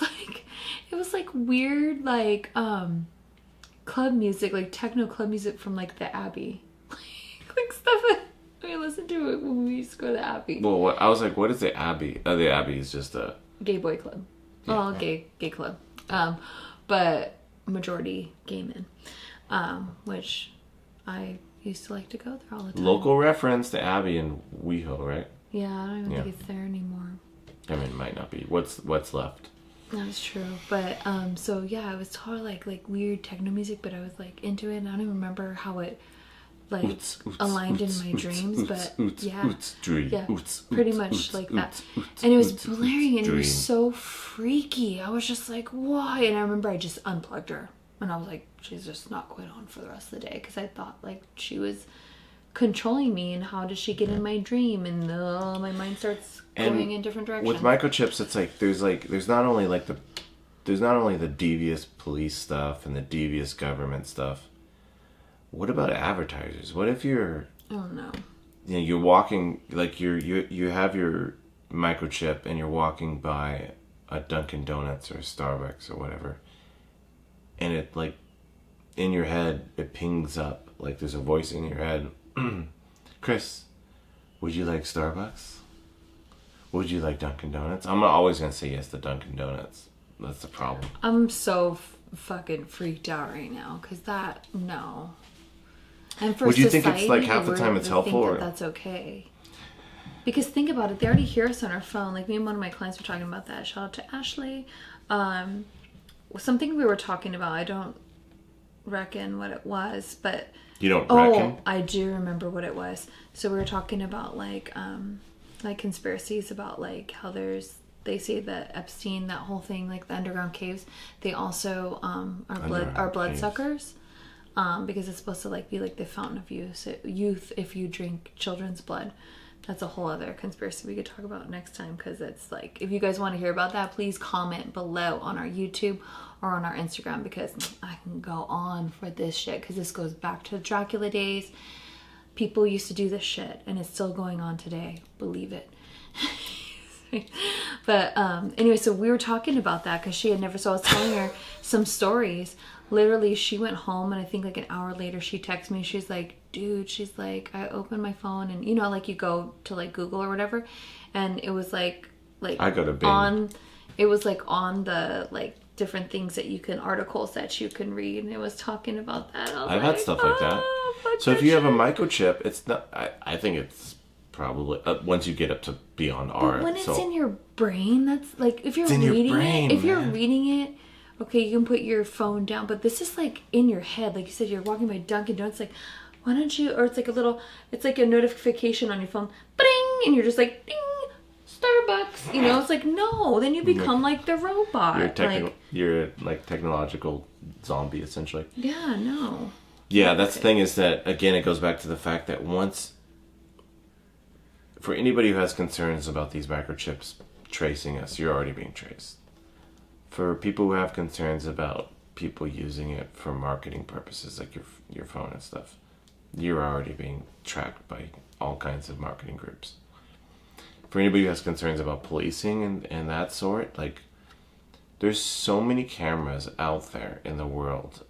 like weird like club music, like techno club music from like the Abbey, like stuff that we listened to it when we used to go to the Abbey. Well, I was like, what is the Abbey? The Abbey is just a gay boy club. Yeah, gay club. But majority gay men. Which I used to like to go there all the time. Local reference to Abbey in WeHo, right? Yeah, I don't even think it's there anymore. I mean, it might not be. What's left? That's true. But so yeah, it was totally like weird techno music, but I was like into it, and I don't even remember how it like aligned in my dreams, but pretty much like that. And it was blaring, and it was so freaky. I was just like, why? And I remember I just unplugged her, and I was like, she's just not going on for the rest of the day, because I thought like she was controlling me, and how does she get in my dream? And my mind starts going in different directions. With microchips, it's like there's not only the devious police stuff and the devious government stuff. What about advertisers? What if you're... Oh, no. You're walking, like you have your microchip, and you're walking by a Dunkin' Donuts or a Starbucks or whatever, and it, like, in your head, it pings up. Like, there's a voice in your head. Chris, would you like Starbucks? Would you like Dunkin' Donuts? I'm always going to say yes to Dunkin' Donuts. That's the problem. I'm so fucking freaked out right now, because no. And for would you society, think it's like half the time it's helpful, or that's okay? Because think about it, they already hear us on our phone. Like me and one of my clients were talking about that. Shout out to Ashley. Something we were talking about, I don't reckon what it was, but You don't reckon? I do remember what it was. So we were talking about like conspiracies about like how they say that Epstein, that whole thing, like the underground caves, they also are bloodsuckers. Because it's supposed to like be like the fountain of youth if you drink children's blood. That's a whole other conspiracy we could talk about next time, because it's like, if you guys want to hear about that, please comment below on our YouTube or on our Instagram, because I can go on for this shit, because this goes back to Dracula days. People used to do this shit and it's still going on today, believe it. But anyway, so we were talking about that because she had never, so I was telling her some stories. Literally, she went home and I think like an hour later she texted me. She's like, dude, she's like, I opened my phone and you know, like you go to like Google or whatever, and it was like I go to Bing. It was like on the like different things that you can, articles that you can read, and it was talking about that. I've had stuff like that. So if you have a microchip, it's not, I think it's probably once you get up to beyond R. But when it's in your brain, that's like, if you're It's in your reading brain, it, if you're man. reading it, okay, you can put your phone down, but this is like in your head. Like you said, you're walking by Dunkin' Donuts, like, why don't you, or it's like a little, it's like a notification on your phone, bling, and you're just like, ding, Starbucks, you know, it's like, no, then you become like the robot. You're like technological zombie, essentially. Yeah, no. Yeah, that's the thing, is that, again, it goes back to the fact that once, for anybody who has concerns about these microchips tracing us, you're already being traced. For people who have concerns about people using it for marketing purposes, like your phone and stuff, you're already being tracked by all kinds of marketing groups. For anybody who has concerns about policing and that sort, like, there's so many cameras out there in the world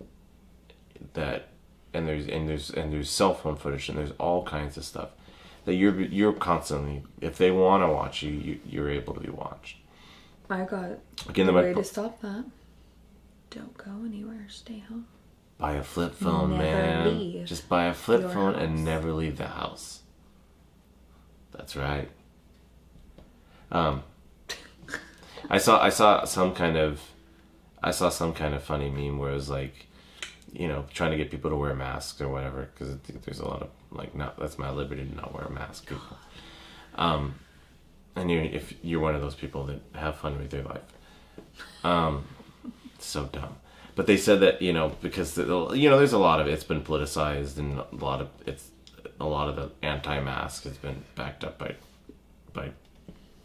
that, and there's cell phone footage, and there's all kinds of stuff that you're constantly, if they want to watch you, you're able to be watched. I got Again, a way to stop that. Don't go anywhere. Stay home. Buy a flip phone, Never man. leave Just buy a flip your phone house. and never leave the house. That's right. I saw some kind of funny meme where it was like, you know, trying to get people to wear masks or whatever, because there's a lot of like, not, that's my liberty to not wear a mask, people. And if you're one of those people that have fun with your life, so dumb. But they said that, you know, because there's a lot of it's been politicized, and a lot of the anti-mask has been backed up by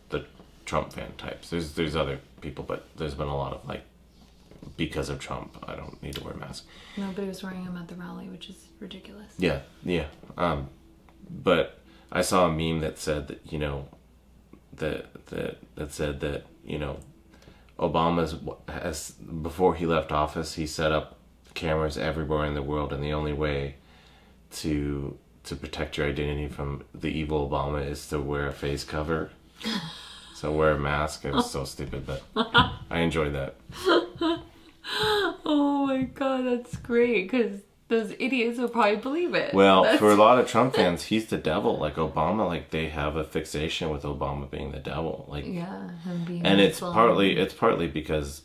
the Trump fan types. There's other people, but there's been a lot of like, because of Trump, I don't need to wear a mask. Nobody was wearing them at the rally, which is ridiculous. Yeah. But I saw a meme that said that, you know, that said that, you know, has before he left office, he set up cameras everywhere in the world, and the only way to protect your identity from the evil Obama is to wear a face cover. So wear a mask. It was so stupid, but I enjoyed that. Oh my god, that's great, because those idiots will probably believe it. Well, for a lot of Trump fans, he's the devil. Like Obama, like they have a fixation with Obama being the devil. Like, yeah, him being and it's Muslim. partly because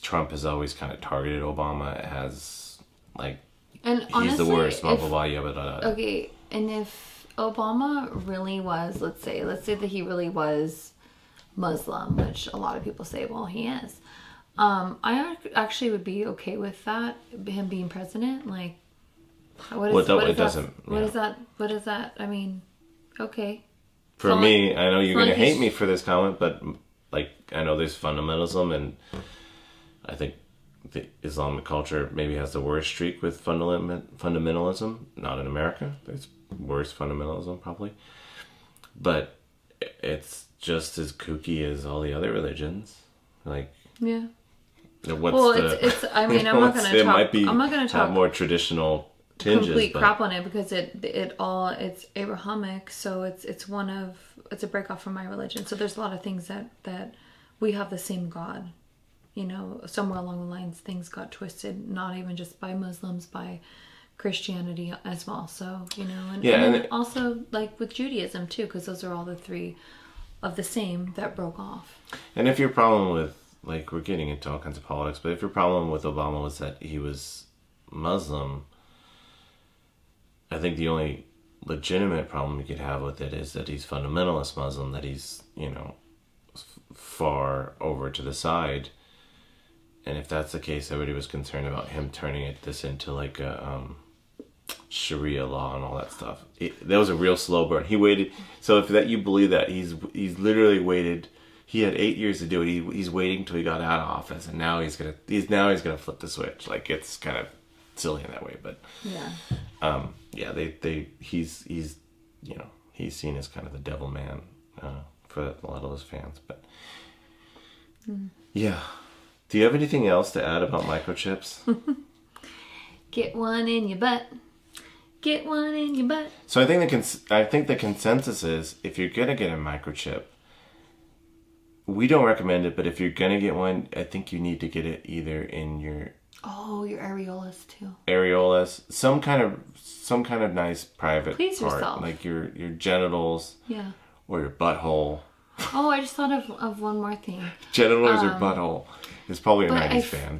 Trump has always kind of targeted Obama as like, and he's honestly, the worst. Blah blah blah. Yabba da da. Okay, and if Obama really was, let's say that he really was Muslim, which a lot of people say, well, he is. I actually would be okay with that, him being president. Like, what is that? I mean, okay. For me, I know you're gonna hate me for this comment, but like, I know there's fundamentalism, and I think the Islamic culture maybe has the worst streak with fundamentalism. Not in America. There's worse fundamentalism probably, but it's just as kooky as all the other religions. Like, yeah. What's it's. I mean, I'm not gonna talk. I'm not gonna talk have more traditional tinges. Complete crap on it, because it's Abrahamic, so it's a break off from my religion. So there's a lot of things that we have the same God. You know, somewhere along the lines, things got twisted. Not even just by Muslims, by Christianity as well. So, you know, and, Yeah, and and then it- also like with Judaism too, because those are all the three of the same that broke off. And if your problem with, like, we're getting into all kinds of politics, but if your problem with Obama was that he was Muslim, I think the only legitimate problem you could have with it is that he's fundamentalist Muslim, that he's, you know, far over to the side. And if that's the case, everybody was concerned about him turning this into like a Sharia law and all that stuff. That was a real slow burn. He waited. So if that you believe that, he's literally waited. He had 8 years to do it. He's waiting till he got out of office, and now he's gonna flip the switch. Like, it's kind of silly in that way, but he's you know, he's seen as kind of the devil man for a lot of those fans. But yeah, do you have anything else to add about microchips? Get one in your butt. Get one in your butt. So I think the consensus is, if you're gonna get a microchip, we don't recommend it, but if you're gonna get one, I think you need to get it either in your Your areolas too. areolas, some kind of nice private Please part, yourself. like your genitals Yeah. or your butthole. Oh, I just thought of one more thing. Genitals or butthole is probably a But 90s fan.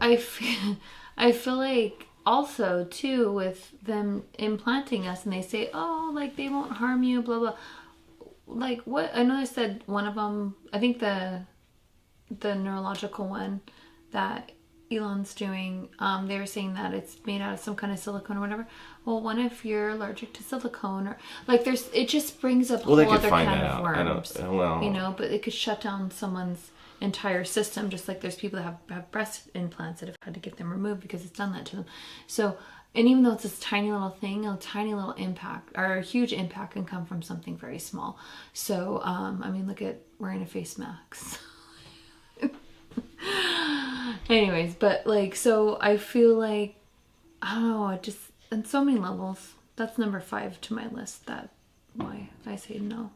I feel like also too with them implanting us, and they say, oh, like they won't harm you, blah blah. Like what? I know they said one of them. I think the neurological one that Elon's doing. They were saying that it's made out of some kind of silicone or whatever. Well, what if you're allergic to silicone, or like it just brings up Well, they whole could other find kind that of out. I worms. don't. Well, You know, but it could shut down someone's entire system, just like there's people that have breast implants that have had to get them removed because it's done that to them. So, and even though it's this tiny little thing, a tiny little impact or a huge impact can come from something very small. So, I mean, look at wearing a face mask. Anyways, but like, so I feel like, I don't know, it just, on so many levels, that's number 5 to my list. That why I say no.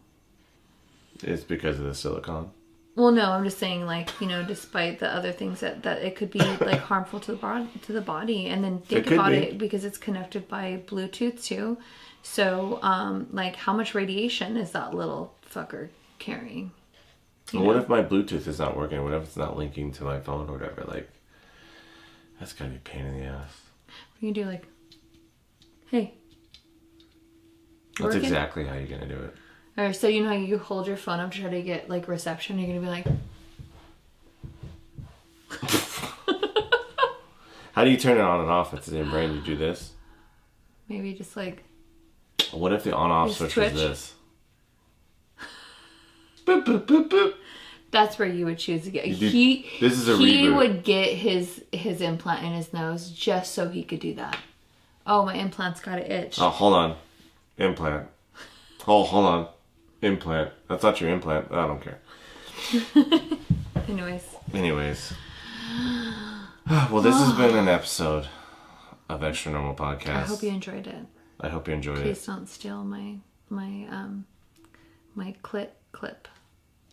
it's because of the silicone. Well, no, I'm just saying, like, you know, despite the other things that it could be like harmful to the body, and then think could about be. it because it's connected by Bluetooth too. So, like, how much radiation is that little fucker carrying? Well, what if my Bluetooth is not working? What if it's not linking to my phone or whatever? Like, that's gotta be a pain in the ass. You can do like, hey. That's Working? exactly how you're gonna do it. Or so you know how you hold your phone up to try to get like reception. You're gonna be like, How do you turn it on and off? It's in your brain. You do this. maybe just like, What if the on-off Just switch twitch. is this? Boop, boop, boop, boop. that's where you would choose to get. do- this is a he reboot. would get his implant in his nose just so he could do that. Oh, my implant's got to itch. Oh, hold on. Implant. Oh, hold on. Implant. That's not your implant. I don't care. Anyways, Well, this has been an episode of Extra Normal Podcast. I hope you enjoyed it. I hope you enjoyed Please it. don't steal my clip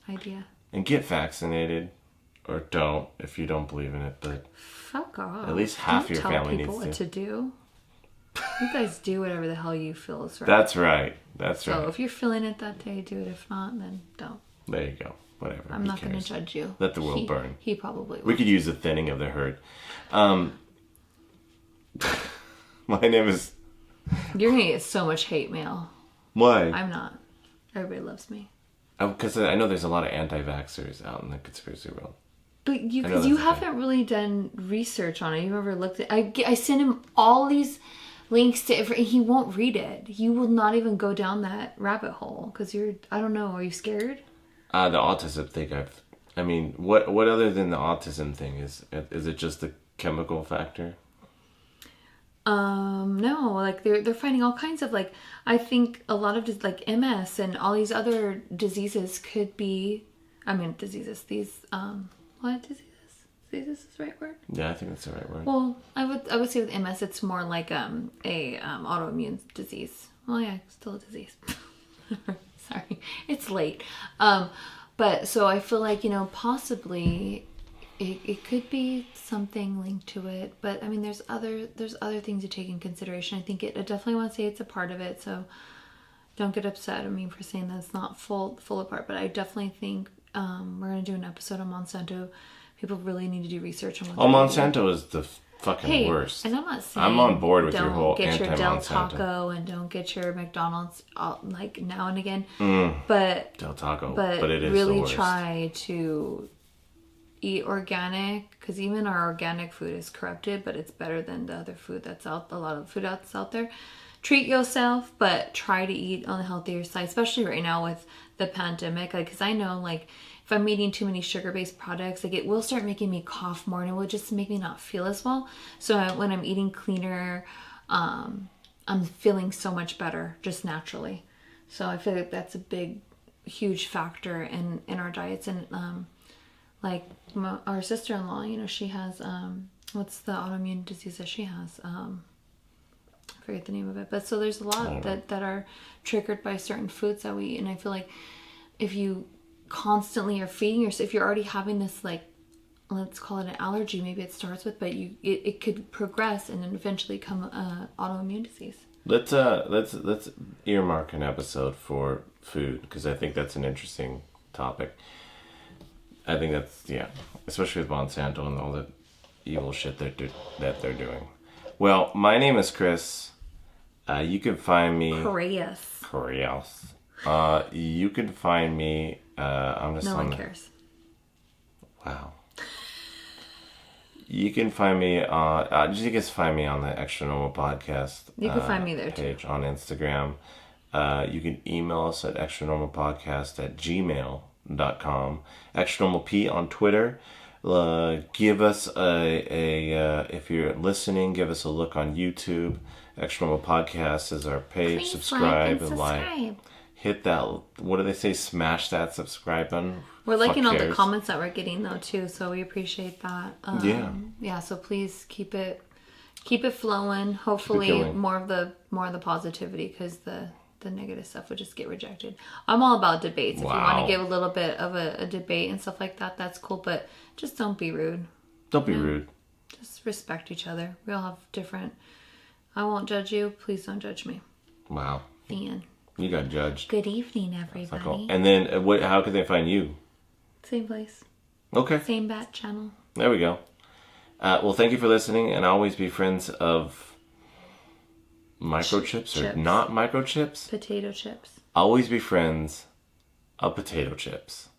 idea. And get vaccinated. Or don't, if you don't believe in it. But Fuck off. At least half Don't your tell family people needs what to do. You guys do whatever the hell you feel is right. that's right. That's So right. if you're feeling it that day, do it. If not, then don't. There you go. Whatever. I'm Who not going to cares? judge you. Let the world burn. He probably will. We could use the thinning of the herd. My name is... You're going to get so much hate mail. Why? I'm not. Everybody loves me. Because I know there's a lot of anti-vaxxers out in the conspiracy world. But you, I know because you that's the haven't really done research on it. You've never looked at. I sent him all these links to every. He won't read it. He will not even go down that rabbit hole because you're. I don't know. Are you scared? The autism thing. I mean, what other than the autism thing is it just the chemical factor? No. Like they're finding all kinds of like. I think a lot of just like MS and all these other diseases could be. I mean, diseases. These what diseases? Diseases is the right word? Yeah, I think that's the right word. Well, I would say with MS, it's more like a autoimmune disease. Well, yeah, still a disease. Sorry, it's late. But so I feel like possibly it could be something linked to it, but I mean, there's other things to take in consideration. I think I definitely want to say it's a part of it, so don't get upset at me for saying that it's not full apart. But I definitely think we're gonna do an episode on Monsanto. People really need to do research on what. Oh, Monsanto is the fucking worst. And I'm not saying I'm on board with your whole don't get your Del anti-Monsanto. Taco and don't get your McDonald's like now and again, but Del Taco, but it is really the worst. try to eat organic, because even our organic food is corrupted, but it's better than the other food that's out. A lot of food that's out there. Treat yourself, but try to eat on the healthier side, especially right now with the pandemic. Like, because I know, like, if I'm eating too many sugar-based products, like, it will start making me cough more, and it will just make me not feel as well. So when I'm eating cleaner, I'm feeling so much better just naturally. So I feel like that's a big, huge factor in our diets. And like our sister-in-law, you know, she has what's the autoimmune disease that she has? I forget the name of it. But so there's a lot that are triggered by certain foods that we eat. And I feel like if you constantly are feeding yourself, if you're already having this, like, let's call it an allergy, maybe it starts with, but it could progress and then eventually become autoimmune disease. Let's earmark an episode for food, because I think that's an interesting topic. I think that's, especially with Monsanto and all the evil shit that they're doing. Well, my name is Chris. You can find me... Corias. You can find me... I'm just no one cares. Wow. You can find me on... you can find me on the Extra Normal Podcast. You can find me there page too. On Instagram. You can email us at extranormalpodcast@gmail.com. Extra Normal P on Twitter. Give us if you're listening, give us a look on YouTube. Extra Normal Podcast is our page. Please subscribe and like. Hit that, what do they say? Smash that subscribe button. We're liking all the comments that we're getting though too, so we appreciate that. Yeah. So please keep it flowing. Hopefully more of the positivity, because the negative stuff would just get rejected. I'm all about debates. Wow. If you want to give a little bit of a debate and stuff like that, that's cool. But just don't be rude. Don't be rude. Just respect each other. We all have different. I won't judge you. Please don't judge me. Wow. The end. You got judged. Good evening, everybody. Cool. And then, how can they find you? Same place. Okay. Same bat channel. There we go. Well, thank you for listening, and always be friends of microchips or not microchips. Potato chips. Always be friends of potato chips.